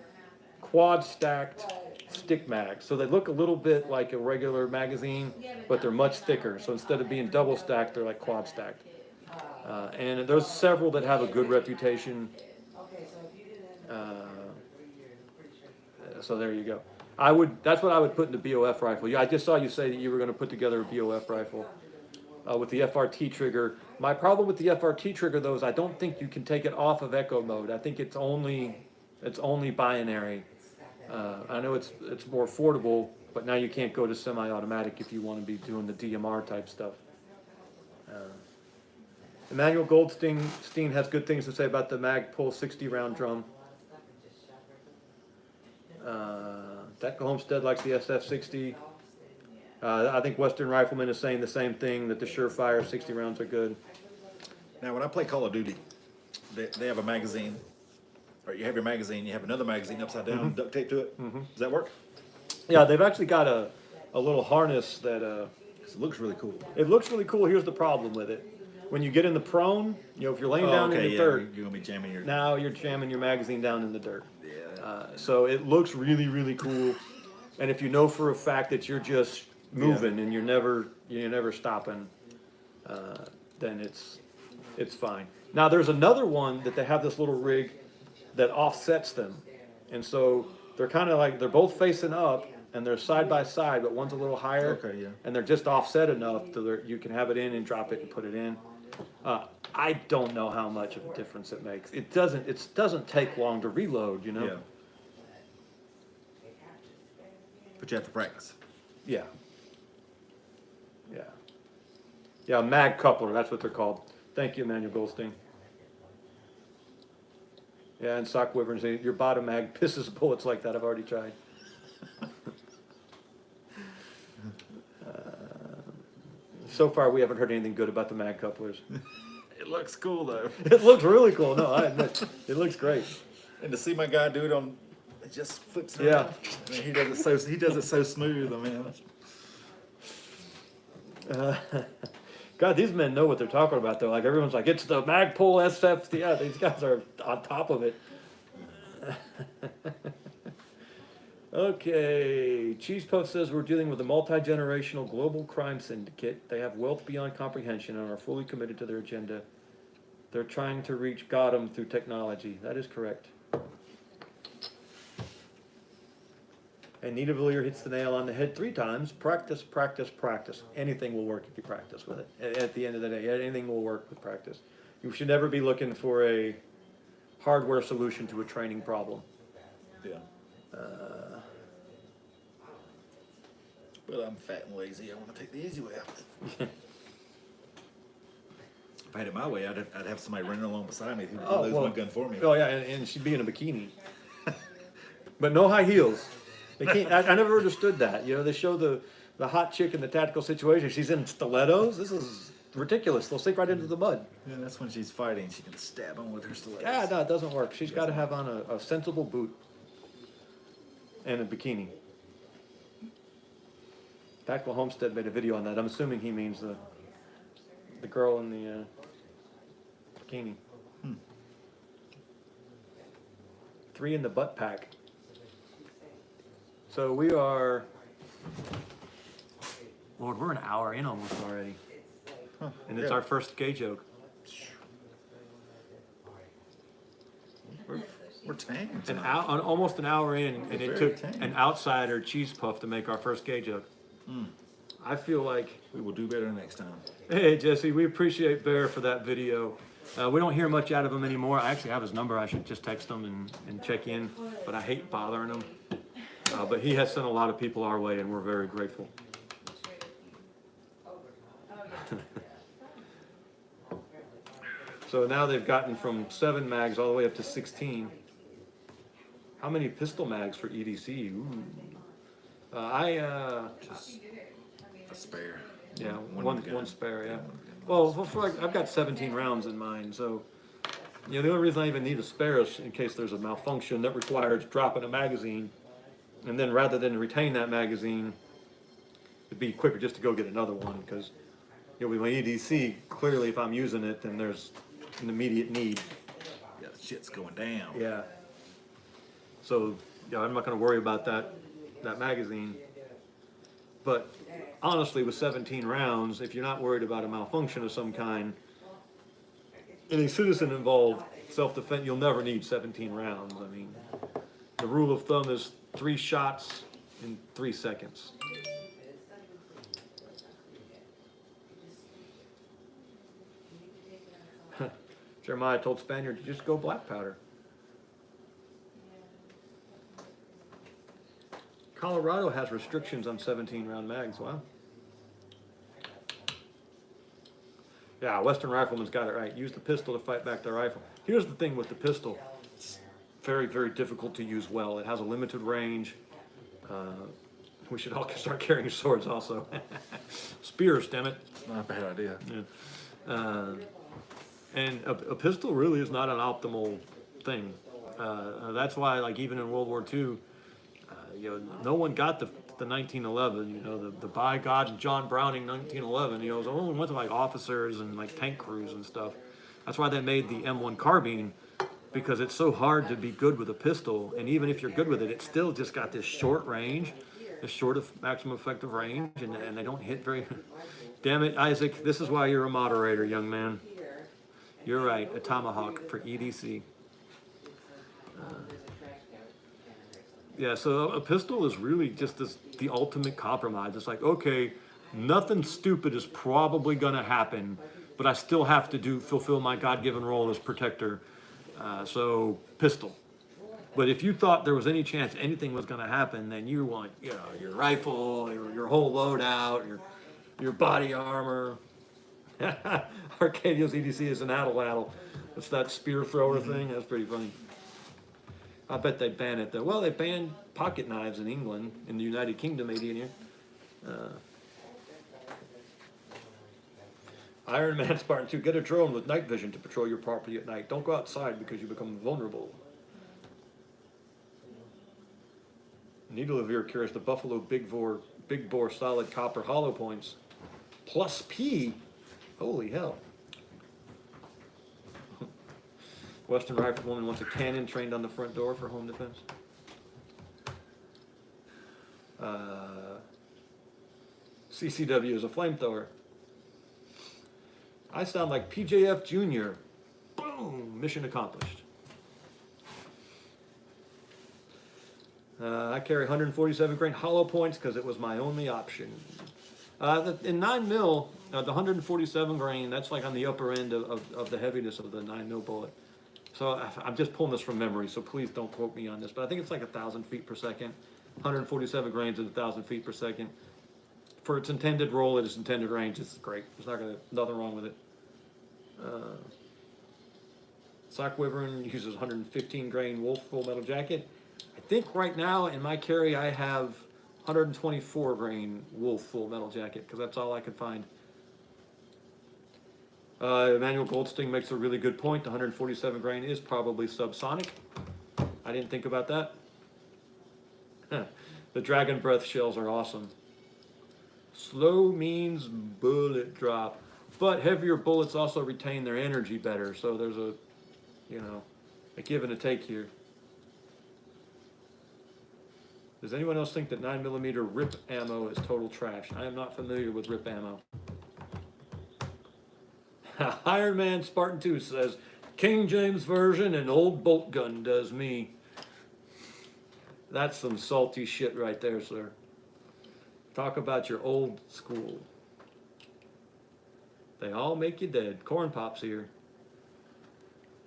quad stacked stick mags. So they look a little bit like a regular magazine, but they're much thicker. So instead of being double stacked, they're like quad stacked. And there's several that have a good reputation. So there you go. That's what I would put in the BOF rifle. Yeah, I just saw you say that you were going to put together a BOF rifle with the FRT trigger. My problem with the FRT trigger, though, is I don't think you can take it off of echo mode. I think it's only binary. I know it's more affordable, but now you can't go to semi-automatic if you want to be doing the DMR type stuff. Emmanuel Goldstein has good things to say about the Magpul 60 round drum. Detka Homestead likes the SF60. I think Western Rifleman is saying the same thing, that the Surefire 60 rounds are good. Now, when I play Call of Duty, they have a magazine. Or you have your magazine, you have another magazine upside down, duct tape to it. Does that work? Yeah, they've actually got a little harness that 'Cause it looks really cool. it looks really cool. Here's the problem with it: when you get in the prone, if you're laying down in the dirt, you're gonna be jamming your. now you're jamming your magazine down in the dirt. Yeah. So it looks really, really cool. And if you know for a fact that you're just moving and you're never stopping, then it's fine. Now there's another one that they have, this little rig that offsets them, and so they're kind of like, they're both facing up and they're side by side, but one's a little higher. Okay, yeah. And they're just offset enough so you can have it in and drop it and put it in. I don't know how much of a difference it makes. It doesn't take long to reload, Yeah. But you have to practice. Yeah. Yeah, mag coupler, that's what they're called. Thank you, Emmanuel Goldstein. Yeah, and Sock Wyvern say your bottom mag pisses bullets like that. I've already tried. So far, we haven't heard anything good about the mag couplers. It looks cool though. It looks really cool. No, I admit, it looks great. And to see my guy do it it just flips it Yeah. around. I mean, he does it so smooth. I mean. God, these men know what they're talking about, though. Like, everyone's like, it's the Magpul SF. Yeah, these guys are on top of it. Okay, Cheese Puff says we're dealing with a multi-generational global crime syndicate. They have wealth beyond comprehension and are fully committed to their agenda. They're trying to reach Gotham through technology. That is correct. And Nita Villier hits the nail on the head 3 times. Practice, practice, practice. Anything will work if you practice with it. At the end of the day, anything will work with practice. You should never be looking for a hardware solution to a training problem. Yeah. But I'm fat and lazy. I want to take the easy way out. If I had it my way, I'd have somebody running along beside me who would lose my gun for me. Oh yeah, and she'd be in a bikini, but no high heels. They can't. I never understood that. You know, they show the hot chick in the tactical situation. She's in stilettos. This is ridiculous. They'll sink right into the mud. Yeah, that's when she's fighting. She can stab them with her stilettos. Yeah, no, it doesn't work. She's got to have on a sensible boot and a bikini. Tactical Homestead made a video on that. I'm assuming he means the girl in the bikini. 3 in the butt pack. So we are, Lord, we're an hour in almost already. And it's our first gay joke. We're tame. Almost an hour in, and it took tame. an outsider Cheese Puff to make our first gay joke. I feel like We will do better next time. Hey Jesse, we appreciate Bear for that video. We don't hear much out of him anymore. I actually have his number. I should just text him and check in, but I hate bothering him. But he has sent a lot of people our way, and we're very grateful. So now they've gotten from 7 mags all the way up to 16. How many pistol mags for EDC? Ooh. Just a spare. Yeah, One one spare, yeah. Well, I've got 17 rounds in mine, so the only reason I even need a spare is in case there's a malfunction that requires dropping a magazine, and then rather than retain that magazine, it'd be quicker just to go get another one, because with my EDC, clearly if I'm using it, then there's an immediate need. Yeah, shit's going down. Yeah. So I'm not going to worry about that magazine. But honestly, with 17 rounds, if you're not worried about a malfunction of some kind, in a citizen-involved self-defense, you'll never need 17 rounds. I mean, the rule of thumb is 3 shots in 3 seconds. Jeremiah told Spaniard to just go black powder. Colorado has restrictions on 17-round mags. Wow. Yeah, Western Rifleman's got it right. Use the pistol to fight back the rifle. Here's the thing with the pistol. It's very, very difficult to use well. It has a limited range. We should all start carrying swords also. Spears, damn it. It's not a bad idea. Yeah. And a pistol really is not an optimal thing. That's why, like, even in World War II, no one got the 1911, the by God and John Browning 1911, it was only went to like officers and like tank crews and stuff. That's why they made the M1 carbine, because it's so hard to be good with a pistol, and even if you're good with it, it's still just got this short range, this short of maximum effective range, and they don't hit very. Damn it, Isaac, this is why you're a moderator, young man. You're right, a tomahawk for EDC. Yeah, so a pistol is really just the ultimate compromise. It's like, okay, nothing stupid is probably going to happen, but I still have to fulfill my God-given role as protector. So pistol. But if you thought there was any chance anything was going to happen, then you want, your rifle, your whole loadout, your body armor. Arcadio's EDC is an addle. It's that spear thrower thing. That's pretty funny. I bet they ban it though. Well, they banned pocket knives in England, in the United Kingdom, 80 in here. Iron Man Spartan 2, get a drone with night vision to patrol your property at night. Don't go outside because you become vulnerable. Needle of Ear carries the Buffalo Big Bore solid copper hollow points. Plus P. Holy hell. Western Rifleman wants a cannon trained on the front door for home defense. CCW is a flamethrower. I sound like PJF Jr. Boom! Mission accomplished. I carry 147 grain hollow points because it was my only option. In 9 mil, the 147 grain, that's like on the upper end of the heaviness of the 9 mil bullet. So I'm just pulling this from memory, so please don't quote me on this, but I think it's like 1,000 feet per second. 147 grains at 1,000 feet per second. For its intended roll at its intended range, it's great. There's nothing wrong with it. Sock Wyvern uses 115 grain Wolf Full Metal Jacket. I think right now in my carry I have 124 grain Wolf Full Metal Jacket because that's all I could find. Emmanuel Goldsting makes a really good point. The 147 grain is probably subsonic. I didn't think about that. The Dragon Breath shells are awesome. Slow means bullet drop, but heavier bullets also retain their energy better. So there's a give and a take here. Does anyone else think that 9mm RIP ammo is total trash? I am not familiar with RIP ammo. Iron Man Spartan 2 says, King James Version and old bolt gun does me. That's some salty shit right there, sir. Talk about your old school. They all make you dead. Corn Pop's here.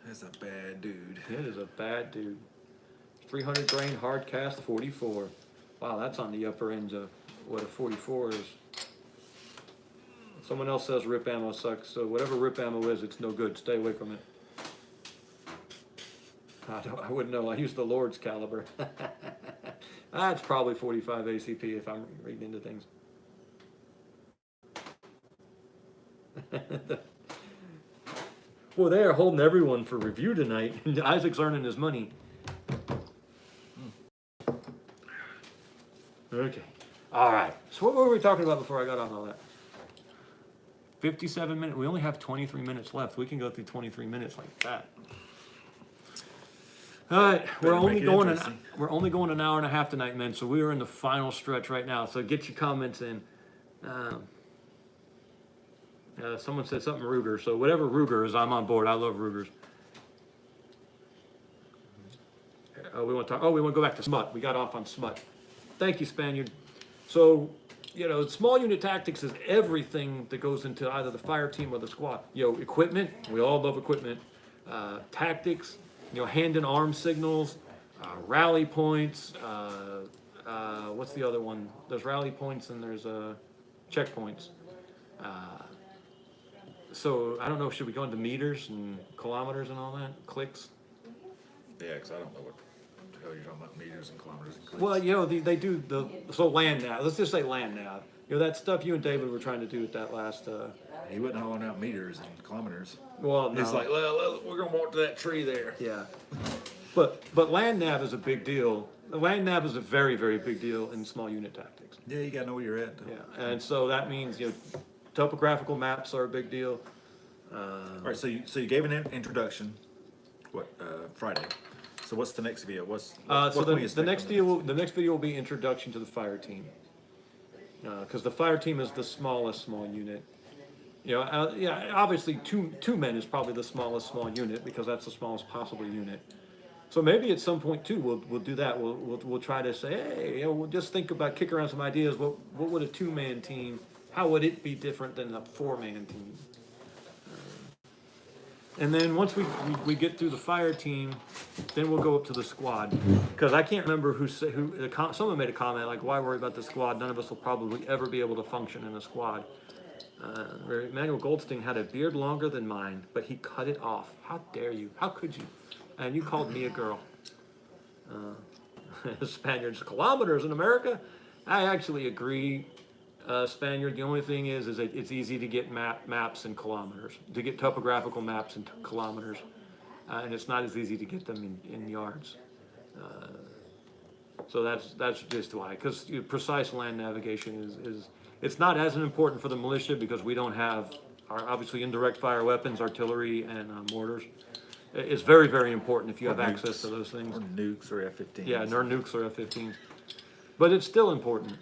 That's a bad dude. It is a bad dude. 300 grain hard cast 44. Wow, that's on the upper end of what a 44 is. Someone else says RIP ammo sucks, so whatever RIP ammo is, it's no good. Stay away from it. I wouldn't know. I use the Lord's caliber. That's probably 45 ACP if I'm reading into things. Well, they are holding everyone for review tonight. Isaac's earning his money. Okay. All right. So what were we talking about before I got on all that? 57 minutes. We only have 23 minutes left. We can go through 23 minutes like that. All right. We're only going an hour and a half tonight, men. So we are in the final stretch right now. So get your comments in. Someone said something Ruger. So whatever Ruger is, I'm on board. I love Rugers. We want to go back to smut. We got off on smut. Thank you, Spaniard. So, small unit tactics is everything that goes into either the fire team or the squad. Equipment. We all love equipment. Tactics. Hand and arm signals. Rally points. What's the other one? There's rally points and there's checkpoints. So I don't know. Should we go into meters and kilometers and all that? Clicks. Yeah, because I don't know what the hell you're talking about, meters and kilometers and clicks. Well, they do land nav. Let's just say land nav. That stuff you and David were trying to do at that last. He wasn't hauling out meters and kilometers. Well, no. He's like, we're gonna walk to that tree there. Yeah. But land nav is a big deal. The land nav is a very, very big deal in small unit tactics. Yeah, you gotta know where you're at. Yeah, and so that means topographical maps are a big deal. All right, so you gave an introduction. Friday. So what's the next video? The next video will be introduction to the fire team. Because the fire team is the smallest small unit. Obviously two men is probably the smallest small unit because that's the smallest possible unit. So maybe at some point too we'll do that. We'll try to say, hey, we'll just think about, kick around some ideas. What would a 2-man team? How would it be different than a 4-man team? And then once we get through the fire team, then we'll go up to the squad. Because I can't remember someone made a comment like, why worry about the squad? None of us will probably ever be able to function in a squad. Emmanuel Goldsting had a beard longer than mine, but he cut it off. How dare you? How could you? And you called me a girl. Spaniards, kilometers in America? I actually agree. Spaniard, the only thing is that it's easy to get maps in kilometers, to get topographical maps in kilometers, and it's not as easy to get them in yards. So that's just why, because precise land navigation is it's not as important for the militia because we don't have obviously indirect fire weapons, artillery, and mortars. It's very, very important if you have access to those things. Or nukes or F-15s. Yeah, nor nukes or F-15s. but it's still important.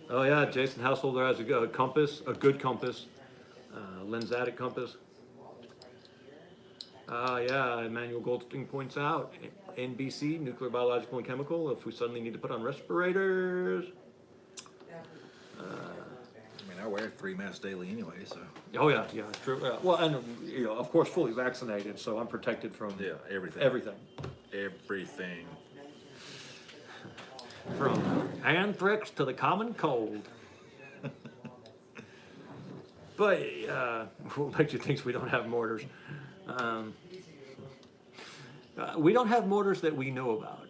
Oh yeah, Jason Householder has a compass, a good compass, lensatic compass. Yeah, Emmanuel Goldstein points out, NBC, nuclear, biological, and chemical, if we suddenly need to put on respirators. I mean, I wear 3 masks daily anyway, so. Oh yeah, true. Well, and of course, fully vaccinated, so I'm protected from Everything. Everything. From anthrax to the common cold. But what makes you think we don't have mortars? We don't have mortars that we know about.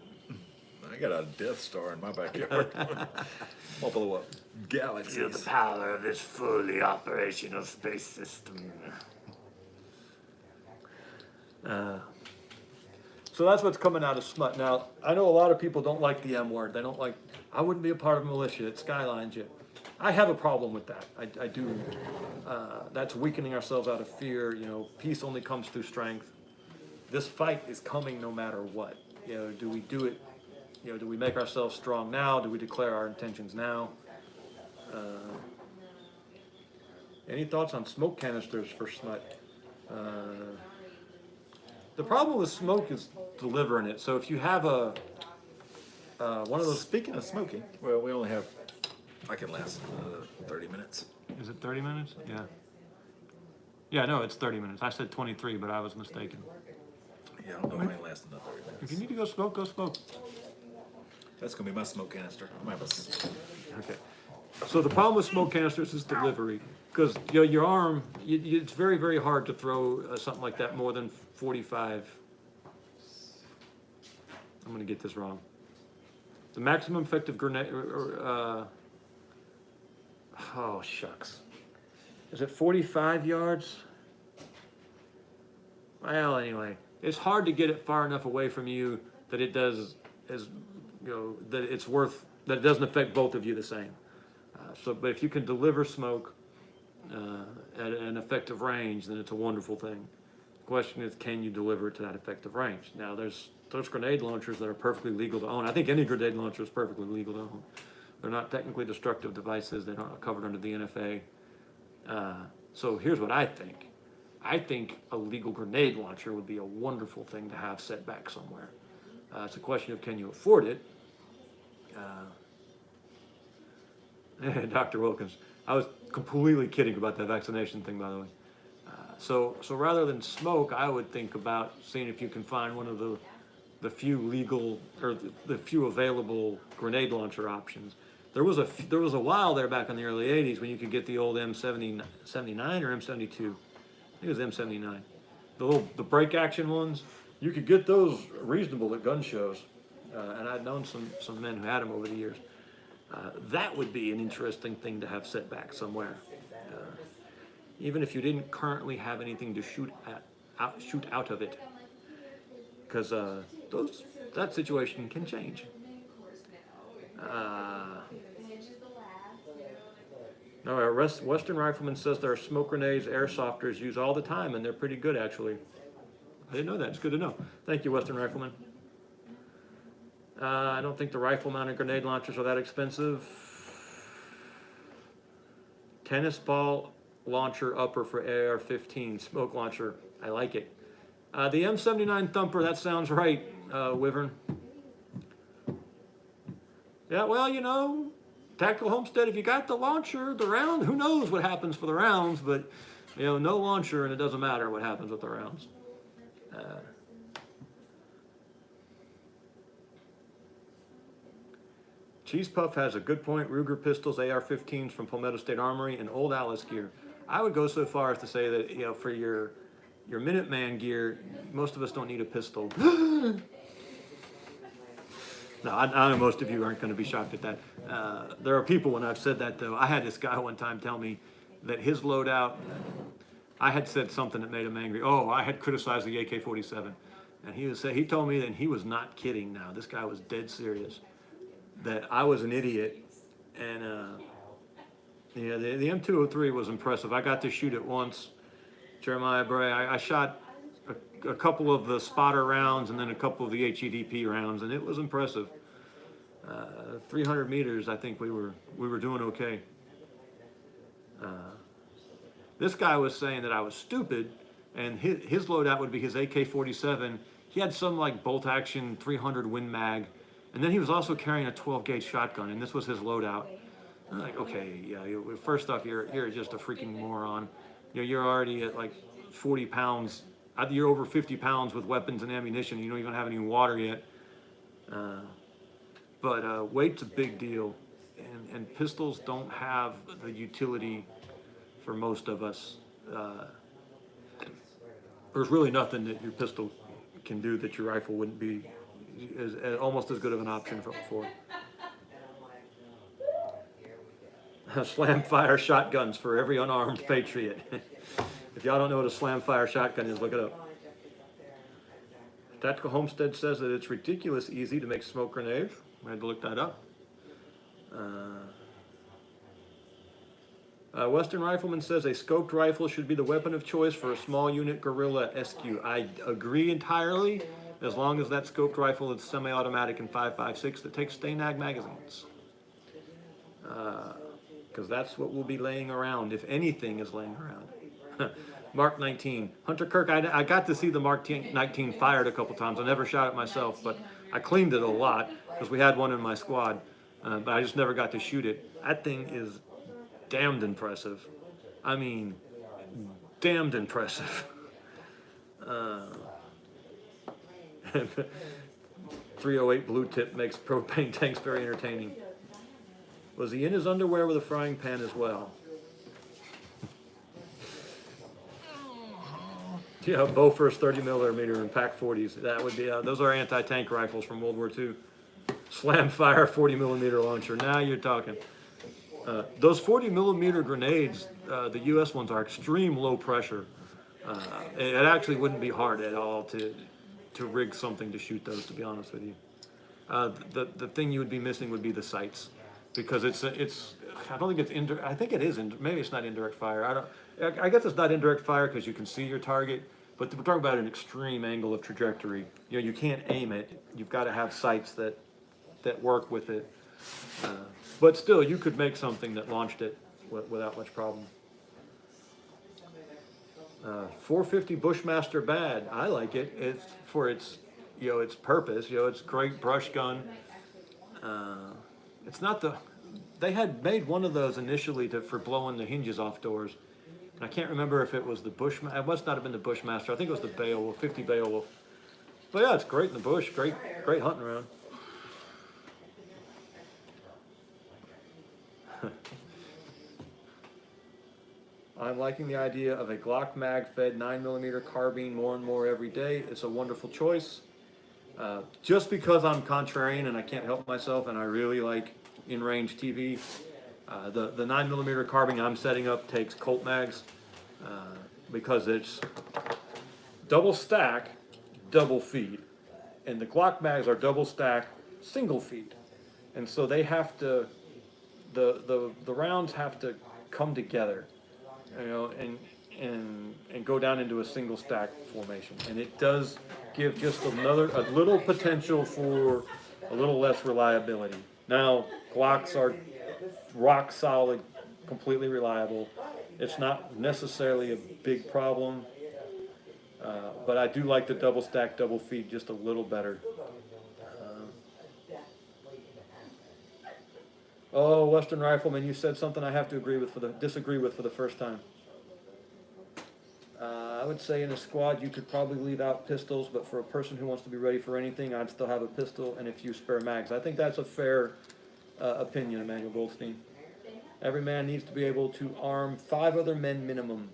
I got a Death Star in my backyard. I'll blow up galaxies. Feel the power of this fully operational space system. So that's what's coming out of smut. Now, I know a lot of people don't like the M word. They don't like, I wouldn't be a part of a militia. It skylines you. I have a problem with that. I do. That's weakening ourselves out of fear. Peace only comes through strength. This fight is coming no matter what. Do we do it? Do we make ourselves strong now? Do we declare our intentions now? Any thoughts on smoke canisters for smut? The problem with smoke is delivering it. So if you have one of those. Speaking of smoking, well, we only have, I can last 30 minutes. Is it 30 minutes? Yeah. Yeah, no, it's 30 minutes. I said 23, but I was mistaken. Yeah, I don't know if I can last another 30 minutes. If you need to go smoke, go smoke. That's going to be my smoke canister. Okay. So the problem with smoke canisters is delivery. Because your arm, it's very, very hard to throw something like that more than 45. I'm going to get this wrong. The maximum effective grenade, oh shucks. Is it 45 yards? Well, anyway, it's hard to get it far enough away from you that it does, that it's worth, that it doesn't affect both of you the same. But if you can deliver smoke at an effective range, then it's a wonderful thing. The question is, can you deliver it to that effective range? Now, there's grenade launchers that are perfectly legal to own. I think any grenade launcher is perfectly legal to own. They're not technically destructive devices. They're not covered under the NFA. So here's what I think. I think a legal grenade launcher would be a wonderful thing to have set back somewhere. It's a question of, can you afford it? Dr. Wilkins, I was completely kidding about that vaccination thing, by the way. So rather than smoke, I would think about seeing if you can find one of the few legal or the few available grenade launcher options. There was a while there back in the early 80s when you could get the old M79 or M72. I think it was M79. The break action ones, you could get those reasonable at gun shows. And I'd known some men who had them over the years. That would be an interesting thing to have set back somewhere. Even if you didn't currently have anything to shoot out of it. Because that situation can change. Western Rifleman says there are smoke grenades, airsofters use all the time, and they're pretty good, actually. I didn't know that. It's good to know. Thank you, Western Rifleman. I don't think the rifle-mounted grenade launchers are that expensive. Tennis ball launcher upper for AR-15, smoke launcher. I like it. The M79 thumper, that sounds right, Wyvern. Yeah, well, Tactical Homestead, if you got the launcher, the round, who knows what happens for the rounds, but, no launcher, and it doesn't matter what happens with the rounds. Cheese Puff has a good point. Ruger pistols, AR-15s from Palmetto State Armory, and old Alice gear. I would go so far as to say that, for your Minuteman gear, most of us don't need a pistol. No, I know most of you aren't going to be shocked at that. There are people, when I've said that, though, I had this guy one time tell me that his loadout, I had said something that made him angry. Oh, I had criticized the AK-47. And he told me that he was not kidding now. This guy was dead serious. That I was an idiot. And, the M203 was impressive. I got to shoot it once. Jeremiah Bray, I shot a couple of the spotter rounds and then a couple of the HEDP rounds, and it was impressive. 300 meters, I think we were doing okay. This guy was saying that I was stupid, and his loadout would be his AK-47. He had some like bolt action 300 Win Mag, and then he was also carrying a 12 gauge shotgun, and this was his loadout. I'm like, okay, yeah. First off, you're just a freaking moron. You're already at like 40 pounds. You're over 50 pounds with weapons and ammunition. You don't even have any water yet. But weight's a big deal, and pistols don't have the utility for most of us. There's really nothing that your pistol can do that your rifle wouldn't be almost as good of an option for. Slam fire shotguns for every unarmed patriot. If y'all don't know what a slam fire shotgun is, look it up. Tactical Homestead says that it's ridiculous easy to make smoke grenades. I had to look that up. Western Rifleman says a scoped rifle should be the weapon of choice for a small unit guerrilla SQ. I agree entirely, as long as that scoped rifle is semi-automatic and 5.56 that takes Stanag magazines. Because that's what will be laying around, if anything is laying around. Mark 19. Hunter Kirk, I got to see the Mark 19 fired a couple times. I never shot it myself, but I cleaned it a lot because we had one in my squad. But I just never got to shoot it. That thing is damned impressive. I mean, damned impressive. 308 blue tip makes propane tanks very entertaining. Was he in his underwear with a frying pan as well? Yeah, Bofors 30mm and Pack 40s. That would be, those are anti-tank rifles from World War II. Slam fire 40mm launcher. Now you're talking. Those 40mm grenades, the US ones are extreme low pressure. It actually wouldn't be hard at all to rig something to shoot those, to be honest with you. The thing you would be missing would be the sights, because it's I don't think it's indirect. I think it is maybe it's not indirect fire. I guess it's not indirect fire because you can see your target, but we're talking about an extreme angle of trajectory. You can't aim it. You've got to have sights that work with it. But still, you could make something that launched it without much problem. 450 Bushmaster bad. I like it. It's for its purpose. It's a great brush gun. It's not the. They had made one of those initially for blowing the hinges off doors. And I can't remember if it was the Bushmaster. It must not have been the Bushmaster. I think it was the Beowulf, 50 Beowulf. But yeah, it's great in the bush. Great hunting around. I'm liking the idea of a Glock mag-fed 9mm carbine more and more every day. It's a wonderful choice. Just because I'm contrarian and I can't help myself, and I really like in-range TV, the 9mm carbine I'm setting up takes Colt mags because it's double stack, double feed, and the Glock mags are double stack, single feed, and so they have to, the rounds have to come together, and go down into a single stack formation, and it does give just a little potential for a little less reliability. Now, Glocks are rock solid, completely reliable. It's not necessarily a big problem, but I do like the double stack, double feed just a little better. Oh, Western Rifleman, you said something I have to disagree with for the first time. I would say in a squad you could probably leave out pistols, but for a person who wants to be ready for anything, I'd still have a pistol and a few spare mags. I think that's a fair opinion, Emmanuel Goldstein. Every man needs to be able to arm 5 other men minimum.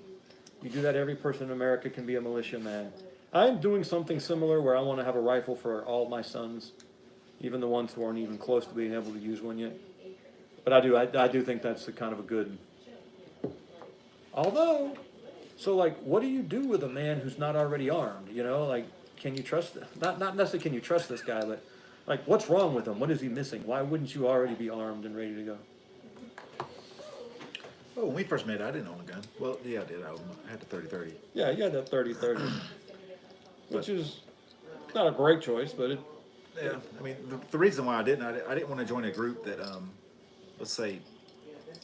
You do that, every person in America can be a militiaman. I'm doing something similar where I want to have a rifle for all my sons, even the ones who aren't even close to being able to use one yet. But I do think that's kind of a good. Although, so like, what do you do with a man who's not already armed? Can you trust? Not necessarily can you trust this guy, but like, what's wrong with him? What is he missing? Why wouldn't you already be armed and ready to go? Oh, when we first met, I didn't own a gun. Well, yeah, I did. I had the 30-30. Yeah, you had that 30-30. which is not a great choice, but it. Yeah, I mean, the reason why I didn't want to join a group that, let's say,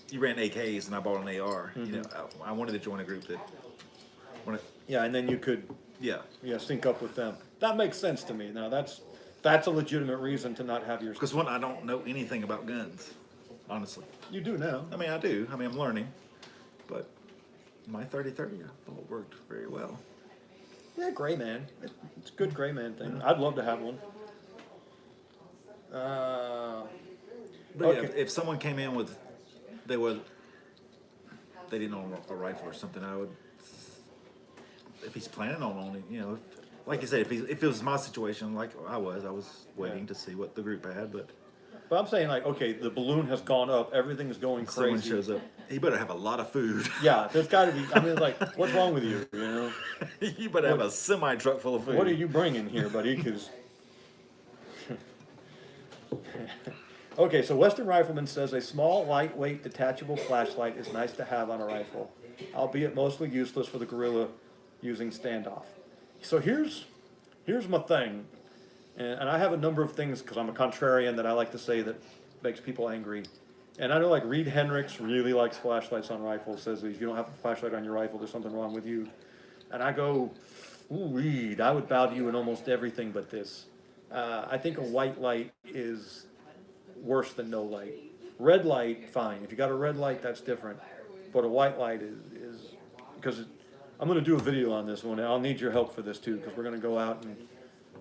you ran AKs and I bought an AR. You know, I wanted to join a group that, Yeah, and then you could yeah, sync up with them. That makes sense to me. Now that's a legitimate reason to not have yours. because one, I don't know anything about guns, honestly. You do now. I mean, I do. I mean, I'm learning, but my 30-30, I thought worked very well. Yeah, gray man. It's a good gray man thing. I'd love to have one. But Okay. yeah, if someone came in with, they didn't own a rifle or something, I would, if he's planning on owning, you know, like you said, if it was my situation, like I was waiting to see what the group had, but But I'm saying like, okay, the balloon has gone up, everything's going someone crazy. shows up, he better have a lot of food. Yeah, there's got to be. I mean, like, what's wrong with you? You know, You better have a semi truck full of food. what are you bringing here, buddy? Because okay, so Western Rifleman says a small, lightweight, detachable flashlight is nice to have on a rifle, albeit mostly useless for the guerrilla using standoff. So here's my thing, and I have a number of things because I'm a contrarian that I like to say that makes people angry. And I know like Reed Hendricks really likes flashlights on rifles, says if you don't have a flashlight on your rifle, there's something wrong with you. And I go, ooh, Reed, I would bow to you in almost everything but this. I think a white light is worse than no light. Red light, fine. If you got a red light, that's different. But a white light is because I'm going to do a video on this one. And I'll need your help for this too, because we're going to go out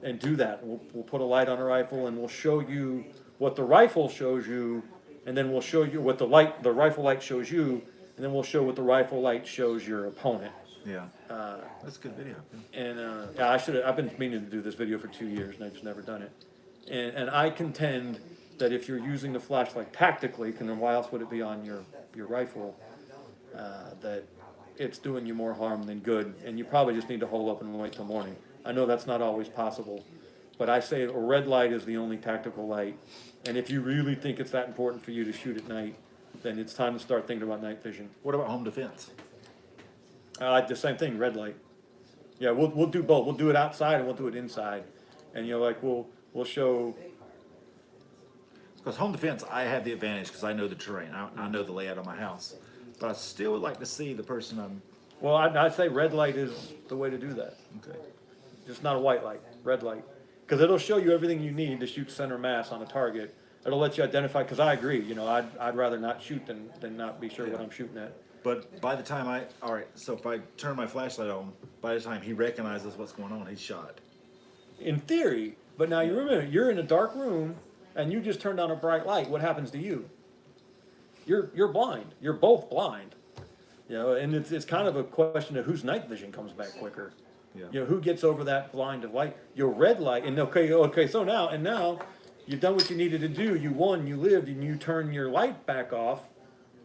and do that. We'll put a light on a rifle and we'll show you what the rifle shows you, and then we'll show you what the rifle light shows you, and then we'll show what the rifle light shows your opponent. Yeah, that's a good video. And yeah, I've been meaning to do this video for 2 years, and I've just never done it. And I contend that if you're using the flashlight tactically, then why else would it be on your rifle? That it's doing you more harm than good, and you probably just need to hold up and wait till morning. I know that's not always possible, but I say a red light is the only tactical light. And if you really think it's that important for you to shoot at night, then it's time to start thinking about night vision. What about home defense? The same thing, red light. Yeah, we'll do both. We'll do it outside and we'll do it inside. And you know, like we'll show. Because home defense, I have the advantage because I know the terrain. I know the layout of my house. But I still would like to see the person I'm. Well, I'd say red light is the way to do that. Okay. Just not a white light, red light. Because it'll show you everything you need to shoot center mass on a target. It'll let you identify, because I agree, you know, I'd rather not shoot than not be sure what I'm shooting at. But by the time so if I turn my flashlight on, by the time he recognizes what's going on, he's shot. In theory, but now you remember, you're in a dark room and you just turned on a bright light, what happens to you? You're blind. You're both blind. You know, and it's kind of a question of whose night vision comes back quicker. Yeah. You know, who gets over that blind of light? Your red light, and okay, so now you've done what you needed to do. You won, you lived, and you turn your light back off,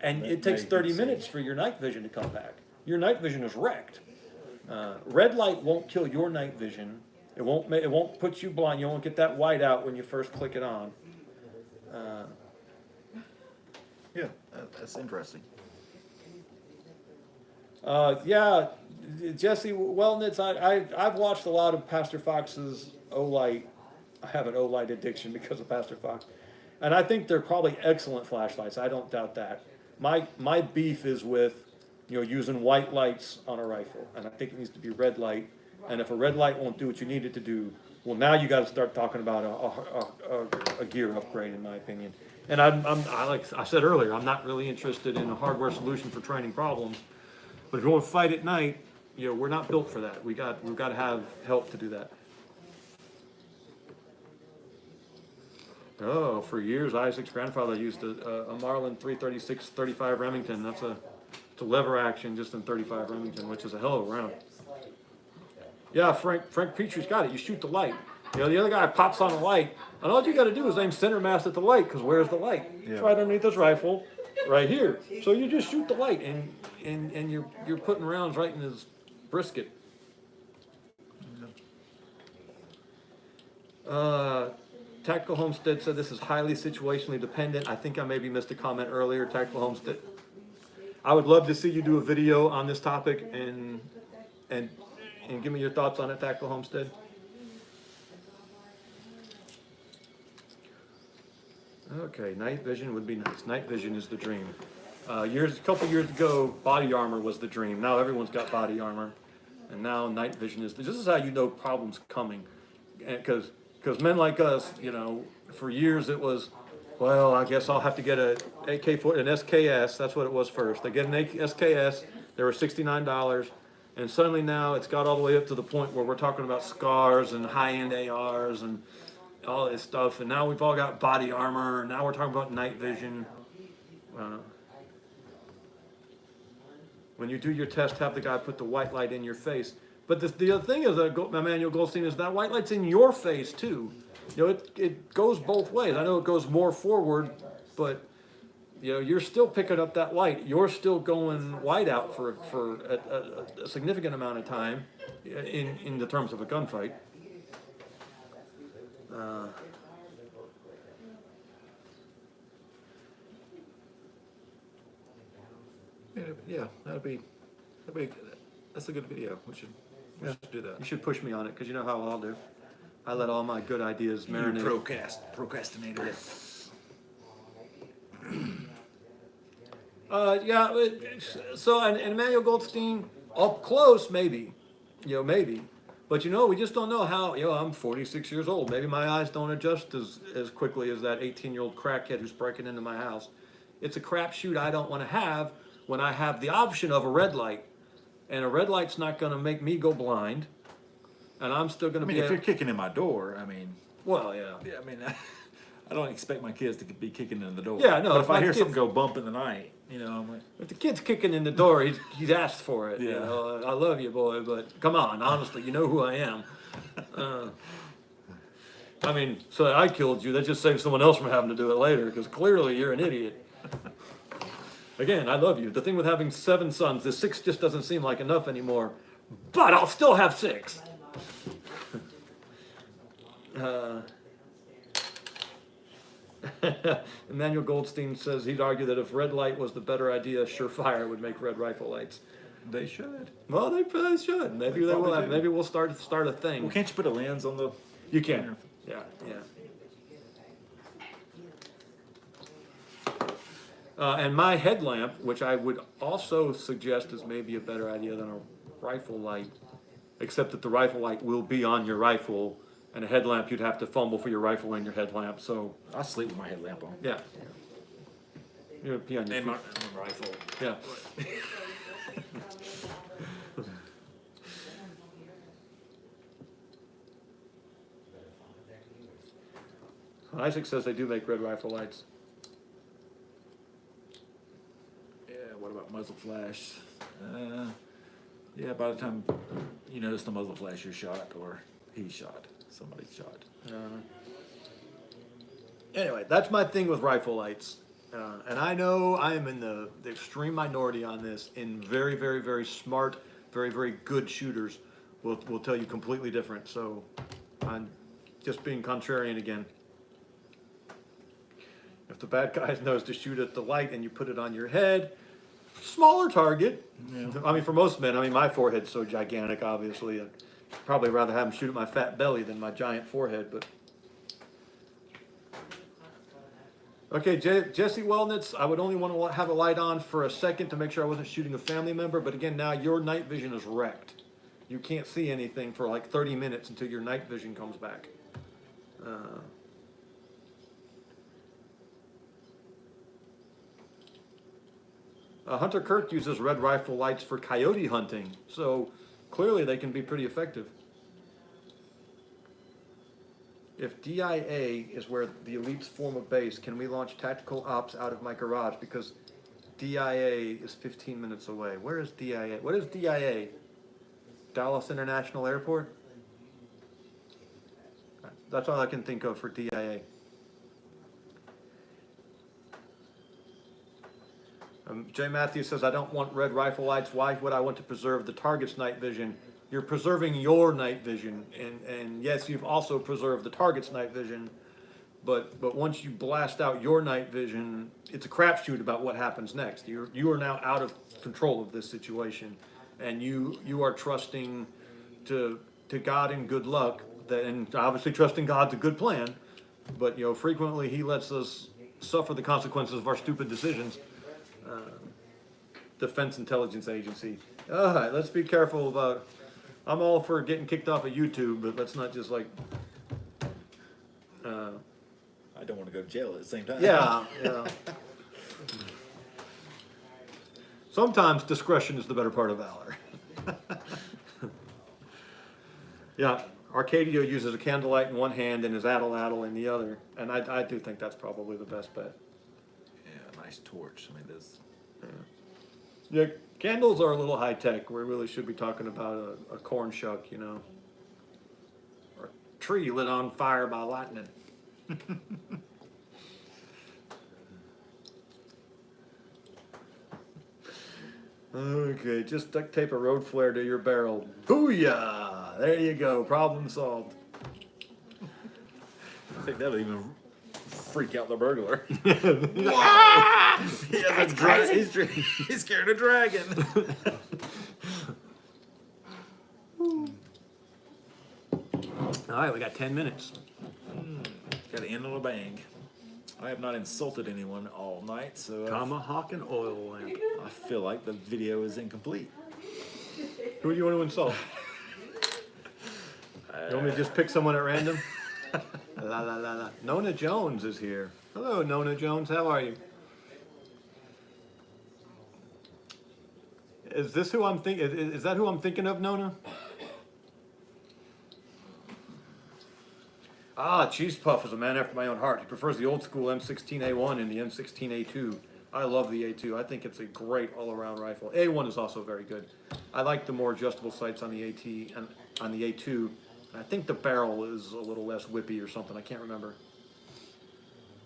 and it takes 30 minutes for your night vision to come back. Your night vision is wrecked. Red light won't kill your night vision. It won't put you blind. You won't get that white out when you first click it on. Yeah, that's interesting. Yeah, Jesse Wellnitz, I've watched a lot of Pastor Fox's O-Light. I have an O-Light addiction because of Pastor Fox. And I think they're probably excellent flashlights. I don't doubt that. My beef is with, you know, using white lights on a rifle. And I think it needs to be red light. And if a red light won't do what you need it to do, well, now you got to start talking about a gear upgrade, in my opinion. And like I said earlier, I'm not really interested in a hardware solution for training problems. But if you want to fight at night, you know, we're not built for that. We've got to have help to do that. Oh, for years, Isaac's grandfather used a Marlin 336-35 Remington. It's a lever action just in 35 Remington, which is a hell of a round. Yeah, Frank Petrie's got it. You shoot the light. You know, the other guy pops on the light, and all you got to do is aim center mass at the light, because where's the light? Yeah. It's right underneath this rifle, right here. So you just shoot the light, and you're putting rounds right in his brisket. Tactical Homestead said this is highly situationally dependent. I think I maybe missed a comment earlier. Tactical Homestead. I would love to see you do a video on this topic and and give me your thoughts on it, Tactical Homestead. Okay, night vision would be nice. Night vision is the dream. A couple years ago, body armor was the dream. Now everyone's got body armor, and now night vision is. This is how you know problems coming, because men like us, you know, for years it was, well, I guess I'll have to get an SKS. That's what it was first. They get an SKS. They were $69, and suddenly now it's got all the way up to the point where we're talking about scars and high-end ARs and all this stuff. And now we've all got body armor. And now we're talking about night vision. When you do your test, have the guy put the white light in your face. But the other thing is, Emmanuel Goldstein, is that white light's in your face too. You know, it goes both ways. I know it goes more forward, but you know, you're still picking up that light. You're still going white out for a significant amount of time in the terms of a gunfight. Yeah, that's a good video. We should do that. You should push me on it, because you know how I'll do. I let all my good ideas marinate. Procrastinator. And Emmanuel Goldstein, up close, maybe. Maybe. But we just don't know how, I'm 46 years old. Maybe my eyes don't adjust as quickly as that 18-year-old crackhead who's breaking into my house. It's a crapshoot I don't want to have when I have the option of a red light. And a red light's not going to make me go blind. And I'm still going to be... if you're kicking in my door, Well, yeah. Yeah, I don't expect my kids to be kicking in the door. Yeah, no. But if I hear something go bump in the night, I'm like... If the kid's kicking in the door, he's asked for it. Yeah. I love you, boy, but come on, honestly, you know who I am. So I killed you, that just saves someone else from having to do it later, because clearly you're an idiot. Again, I love you. The thing with having 7 sons, the 6 just doesn't seem like enough anymore. But I'll still have 6. Emmanuel Goldstein says he'd argue that if red light was the better idea, Surefire would make red rifle lights. They should. Well, they probably should. Maybe they will. Maybe we'll start a thing. Well, can't you put a lens on the... You can. Yeah. And my headlamp, which I would also suggest is maybe a better idea than a rifle light, except that the rifle light will be on your rifle, and a headlamp you'd have to fumble for your rifle and your headlamp. So I sleep with my headlamp on. yeah, you're pee on your And feet. my rifle. Yeah. Isaac says they do make red rifle lights. Yeah, what about muzzle flash? Yeah, by the time you notice the muzzle flash, you're shot, or he's shot. Somebody's shot. Anyway, that's my thing with rifle lights. And I know I am in the extreme minority on this, and very, very, very smart, very, very good shooters will tell you completely different. So I'm just being contrarian again. If the bad guy knows to shoot at the light and you put it on your head, smaller target. Yeah. For most men, my forehead's so gigantic, obviously. I'd probably rather have him shoot at my fat belly than my giant forehead, but... Okay, Jesse Wellnitz, I would only want to have a light on for a second to make sure I wasn't shooting a family member, but again, now your night vision is wrecked. You can't see anything for like 30 minutes until your night vision comes back. Hunter Kirk uses red rifle lights for coyote hunting, so clearly they can be pretty effective. If DIA is where the elites form a base, can we launch tactical ops out of my garage? Because DIA is 15 minutes away. Where is DIA? What is DIA? Dallas International Airport? That's all I can think of for DIA. Jay Matthews says, I don't want red rifle lights. Why would I want to preserve the target's night vision? You're preserving your night vision, and yes, you've also preserved the target's night vision, but once you blast out your night vision, it's a crapshoot about what happens next. You are now out of control of this situation, and you are trusting to God in good luck, and obviously trusting God's a good plan, but frequently He lets us suffer the consequences of our stupid decisions. Defense Intelligence Agency. All right, let's be careful about. I'm all for getting kicked off of YouTube, but let's not just like. I don't want to go to jail at the same time. Yeah. Sometimes discretion is the better part of valor. Yeah, Arcadio uses a candlelight in one hand and his addle in the other, and I do think that's probably the best bet. Yeah, nice torch. I mean, there's. Yeah, candles are a little high tech. We really should be talking about a corn shuck, or a tree lit on fire by lightning. Okay, just duct tape a road flare to your barrel. Booyah! There you go. Problem solved. I think that'll even freak out the burglar. He's scared of dragon. All right, we got 10 minutes. Got to end on a bang. I have not insulted anyone all night, so Tomahawk and oil lamp. I feel like the video is incomplete. Who do you want to insult? You want me to just pick someone at random? La la la la. Nona Jones is here. Hello, Nona Jones. How are you? Is this who I'm thinking? Is that who I'm thinking of, Nona? Ah, Cheese Puff is a man after my own heart. He prefers the old school M16A1 and the M16A2. I love the A2. I think it's a great all-around rifle. A1 is also very good. I like the more adjustable sights on the AT and on the A2. I think the barrel is a little less whippy or something. I can't remember.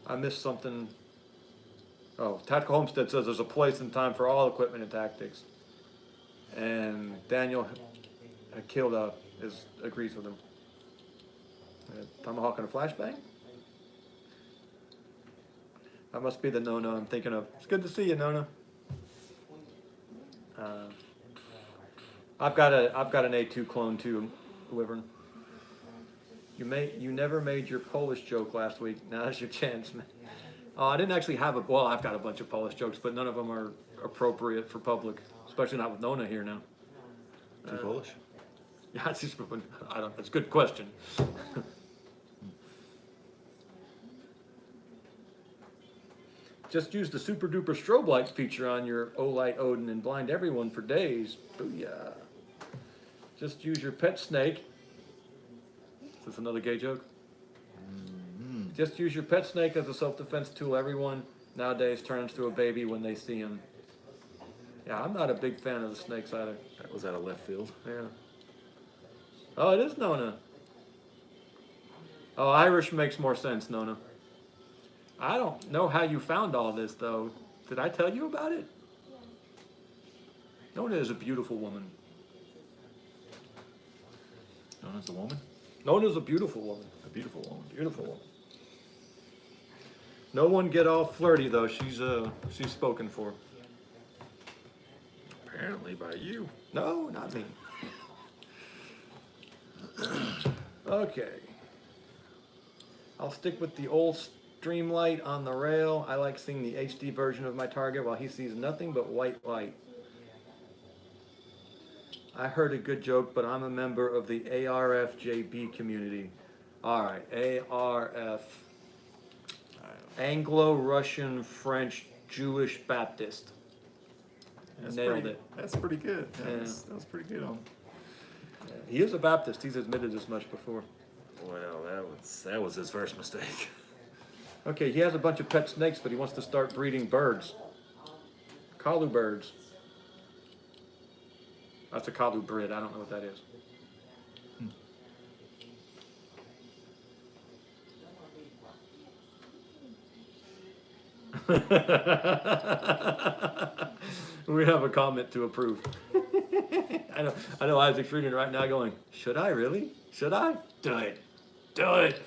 I missed something. Oh, Tactical Homestead says there's a place and time for all equipment and tactics. And Daniel Kilda agrees with him. Tomahawk and a flashbang? That must be the Nona I'm thinking of. It's good to see you, Nona. I've got an A2 clone too, Wyvern. You never made your Polish joke last week. Now's your chance, man. I didn't actually have well, I've got a bunch of Polish jokes, but none of them are appropriate for public, especially not with Nona here now. Too Polish? Yeah, it's just, that's a good question. Just use the super duper strobe light feature on your Olight Odin and blind everyone for days. Booyah. Just use your pet snake. Is this another gay joke? Mm-hmm. Just use your pet snake as a self-defense tool. Everyone nowadays turns to a baby when they see him. Yeah, I'm not a big fan of the snakes either. That was out of left field. Yeah. Oh, it is Nona. Oh, Irish makes more sense, Nona. I don't know how you found all this, though. Did I tell you about it? Nona is a beautiful woman. Nona's a woman? Nona's a beautiful woman. A beautiful woman. Beautiful woman. No one get all flirty, though. She's spoken for. Apparently by you. No, not me. Okay. I'll stick with the old Streamlight on the rail. I like seeing the HD version of my target while he sees nothing but white light. I heard a good joke, but I'm a member of the ARFJB community. Alright, ARF. Anglo-Russian French Jewish Baptist. Nailed it. That's pretty good. Yeah. That was pretty good on. He is a Baptist. He's admitted as much before. Well, that was his first mistake. Okay, he has a bunch of pet snakes, but he wants to start breeding birds. Kalu birds. That's a Kalu brid. I don't know what that is. We have a comment to approve. I know Isaac's reading it right now going, should I really? Should I? Do it. Do it.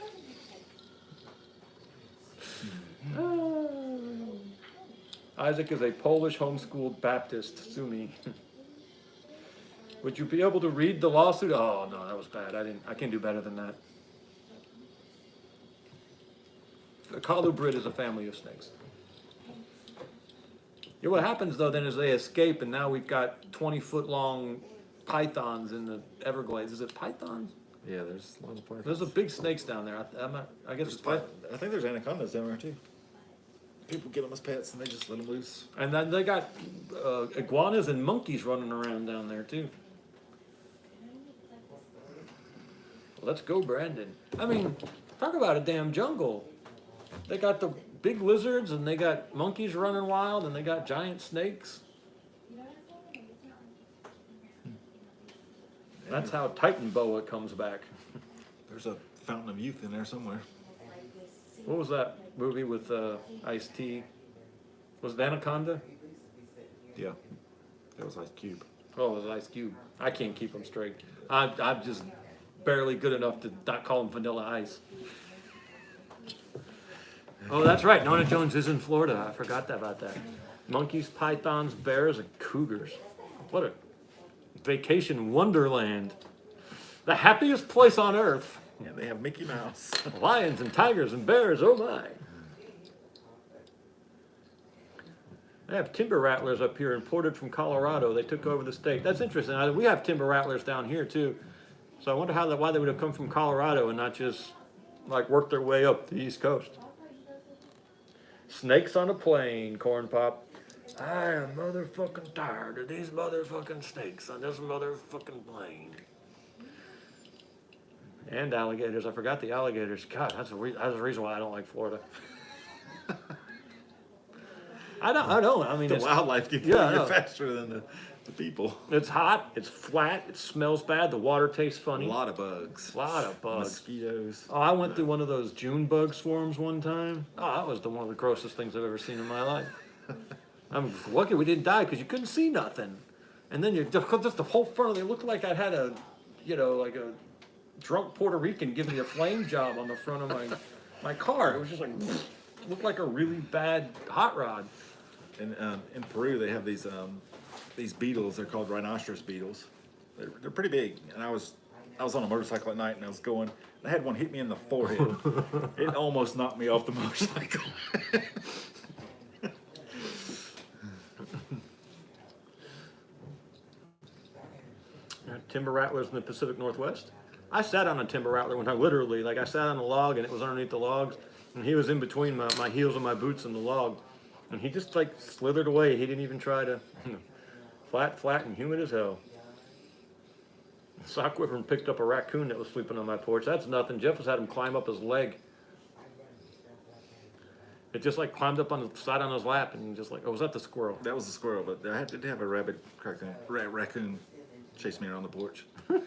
Isaac is a Polish homeschooled Baptist. Sue me. Would you be able to read the lawsuit? Oh no, that was bad. I can't do better than that. A colubrid is a family of snakes. Yeah, what happens though then is they escape, and now we've got 20-foot long pythons in the Everglades. Is it pythons? Yeah, there's a lot of pythons. There's a big snakes down there. I guess it's python. I think there's anacondas down there too. People get them as pets and they just let them loose. And then they got iguanas and monkeys running around down there too. Let's go, Brandon. I mean, talk about a damn jungle. They got the big lizards, and they got monkeys running wild, and they got giant snakes. That's how Titan boa comes back. There's a fountain of youth in there somewhere. What was that movie with Ice-T? Was it Anaconda? Yeah, that was Ice Cube. Oh, it was Ice Cube. I can't keep them straight. I'm just barely good enough to not call them Vanilla Ice. Oh, that's right. Nona Jones is in Florida. I forgot about that. Monkeys, pythons, bears, and cougars. What a vacation wonderland. The happiest place on earth. Yeah, they have Mickey Mouse. Lions and tigers and bears, oh my. They have timber rattlers up here imported from Colorado. They took over the state. That's interesting. We have timber rattlers down here too. So I wonder why they would have come from Colorado and not just like work their way up the East Coast. Snakes on a plane, Corn Pop. I am motherfucking tired of these motherfucking snakes on this motherfucking plane. And alligators. I forgot the alligators. God, that's the reason why I don't like Florida. I don't. I mean, The wildlife gets faster than the people. It's hot. It's flat. It smells bad. The water tastes funny. A lot of bugs. A lot of bugs. Mosquitoes. Oh, I went through one of those June bug swarms one time. Oh, that was one of the grossest things I've ever seen in my life. I'm lucky we didn't die because you couldn't see nothing. And then just the whole front of it looked like I had like a drunk Puerto Rican give me a flame job on the front of my car. It was just like, looked like a really bad hot rod. And in Peru, they have these beetles. They're called Rhinoceros Beetles. They're pretty big. And I was on a motorcycle at night, and I was going. I had one hit me in the forehead. It almost knocked me off the motorcycle. Timber rattlers in the Pacific Northwest. I sat on a timber rattler one time, literally. Like I sat on a log, and it was underneath the logs, and he was in between my heels and my boots and the log. And he just like slithered away. He didn't even try to. Flat and humid as hell. Sock Wyvern picked up a raccoon that was sleeping on my porch. That's nothing. Jeff has had him climb up his leg. It just like climbed up on the side on his lap and just like, oh, was that the squirrel? That was a squirrel, but I did have a raccoon chase me around the porch. I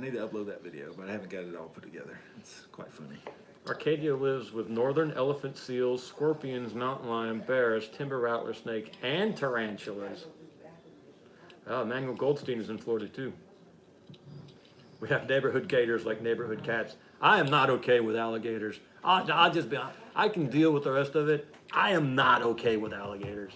need to upload that video, but I haven't got it all put together. It's quite funny. Arcadia lives with northern elephant seals, scorpions, mountain lion, bears, timber rattler snake, and tarantulas. Oh, Emmanuel Goldstein is in Florida too. We have neighborhood gators like neighborhood cats. I am not okay with alligators. I can deal with the rest of it. I am not okay with alligators.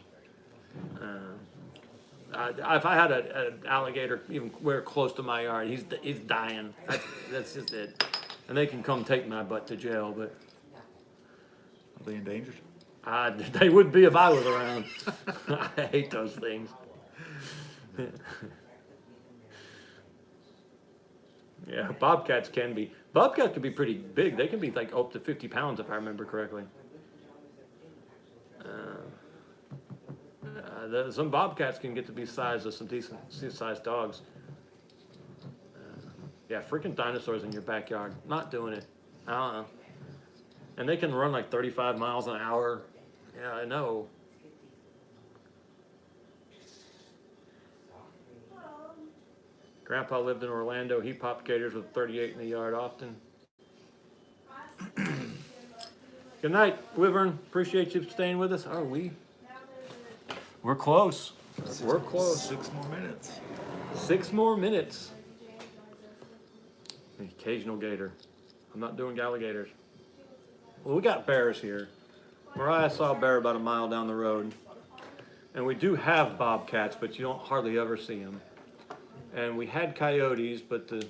If I had an alligator even where close to my yard, he's dying. That's just it. And they can come take my butt to jail, but Are they endangered? they would be if I was around. I hate those things. Yeah, bobcats can be. Bobcats can be pretty big. They can be like up to 50 pounds if I remember correctly. Some bobcats can get to be size of some decent sized dogs. Yeah, freaking dinosaurs in your backyard. Not doing it. And they can run like 35 miles an hour. Yeah, I know. Grandpa lived in Orlando. He popped gators with 38 in the yard often. Good night, Wyvern. Appreciate you staying with us. We're close. We're close. 6 more minutes. 6 more minutes. The occasional gator. I'm not doing alligators. Well, we got bears here. Mariah saw a bear about a mile down the road. And we do have bobcats, but you don't hardly ever see them. And we had coyotes, but the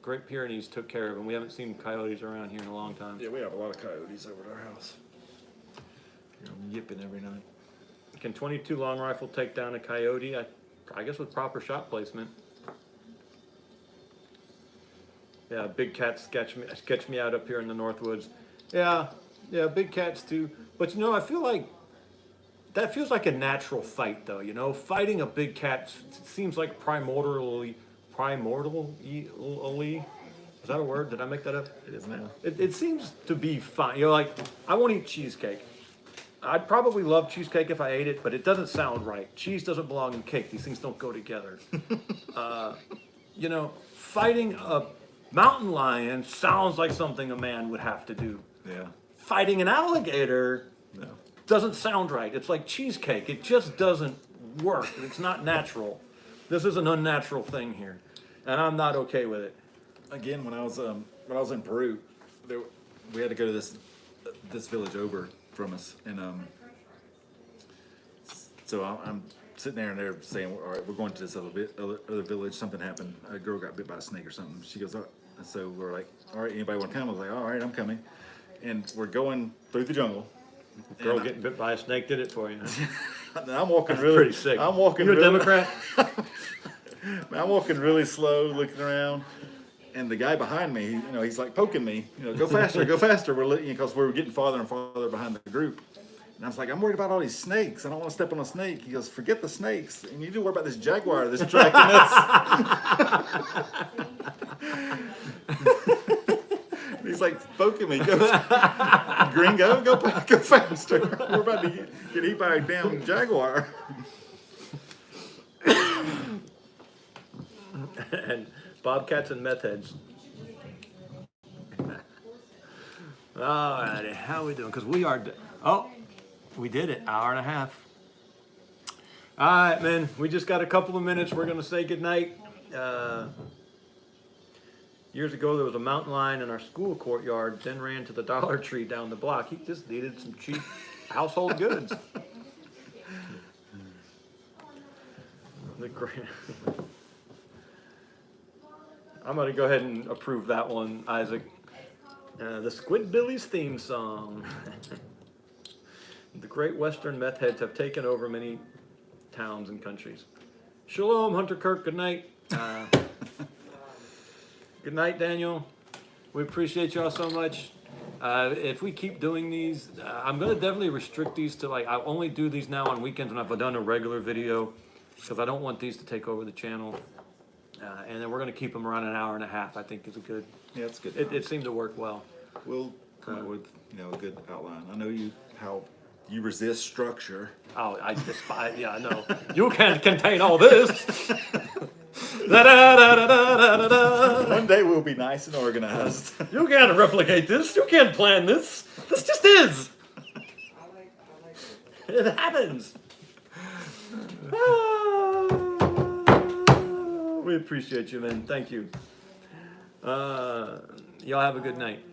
Great Pyrenees took care of them. We haven't seen coyotes around here in a long time. Yeah, we have a lot of coyotes over at our house. Yipping every night. Can 22 long rifle take down a coyote? I guess with proper shot placement. Yeah, big cats sketch me out up here in the North Woods. Yeah, big cats too. But I feel like that feels like a natural fight, though. Fighting a big cat seems like primordially. Is that a word? Did I make that up? It is now. It seems to be fine. Like I won't eat cheesecake. I'd probably love cheesecake if I ate it, but it doesn't sound right. Cheese doesn't belong in cake. These things don't go together. Fighting a mountain lion sounds like something a man would have to do. Yeah. Fighting an alligator No. doesn't sound right. It's like cheesecake. It just doesn't work. It's not natural. This is an unnatural thing here, and I'm not okay with it. Again, when I was in Peru, we had to go to this village over from us, and so I'm sitting there and they're saying, all right, we're going to this other village. Something happened. A girl got bit by a snake or something. She goes, oh. And so we're like, all right, anybody want to come? I was like, all right, I'm coming. And we're going through the jungle. Girl getting bit by a snake did it for you. And I'm walking That's really pretty sick. I'm walking. You a really, Democrat? I'm walking really slow, looking around, and the guy behind me, he's like poking me, go faster, go faster. Because we were getting farther and farther behind the group. And I was like, I'm worried about all these snakes. I don't want to step on a snake. He goes, forget the snakes. And you need to worry about this jaguar that's tracking us. He's like poking me. Go, gringo, go faster. We're about to get hit by a damn jaguar. And bobcats and meth heads. Alrighty, how we doing? Because we are. We did it. Hour and a half. All right, man. We just got a couple of minutes. We're gonna say goodnight. Years ago, there was a mountain lion in our school courtyard. Then ran to the Dollar Tree down the block. He just needed some cheap household goods. I'm going to go ahead and approve that one, Isaac. The Squidbillies theme song. The great Western meth heads have taken over many towns and countries. Shalom, Hunter Kirk. Good night. Good night, Daniel. We appreciate y'all so much. If we keep doing these, I'm going to definitely restrict these to I only do these now on weekends when I've done a regular video because I don't want these to take over the channel. And then we're going to keep them around an hour and a half. I think is a good. Yeah, it's good. It seemed to work well. We'll come up with a good outline. I know how you resist structure. Oh, I despise. Yeah, I know. You can't contain all this. One day we'll be nice and organized. You can't replicate this. You can't plan this. This just is. It happens. We appreciate you, man. Thank you. Y'all have a good night.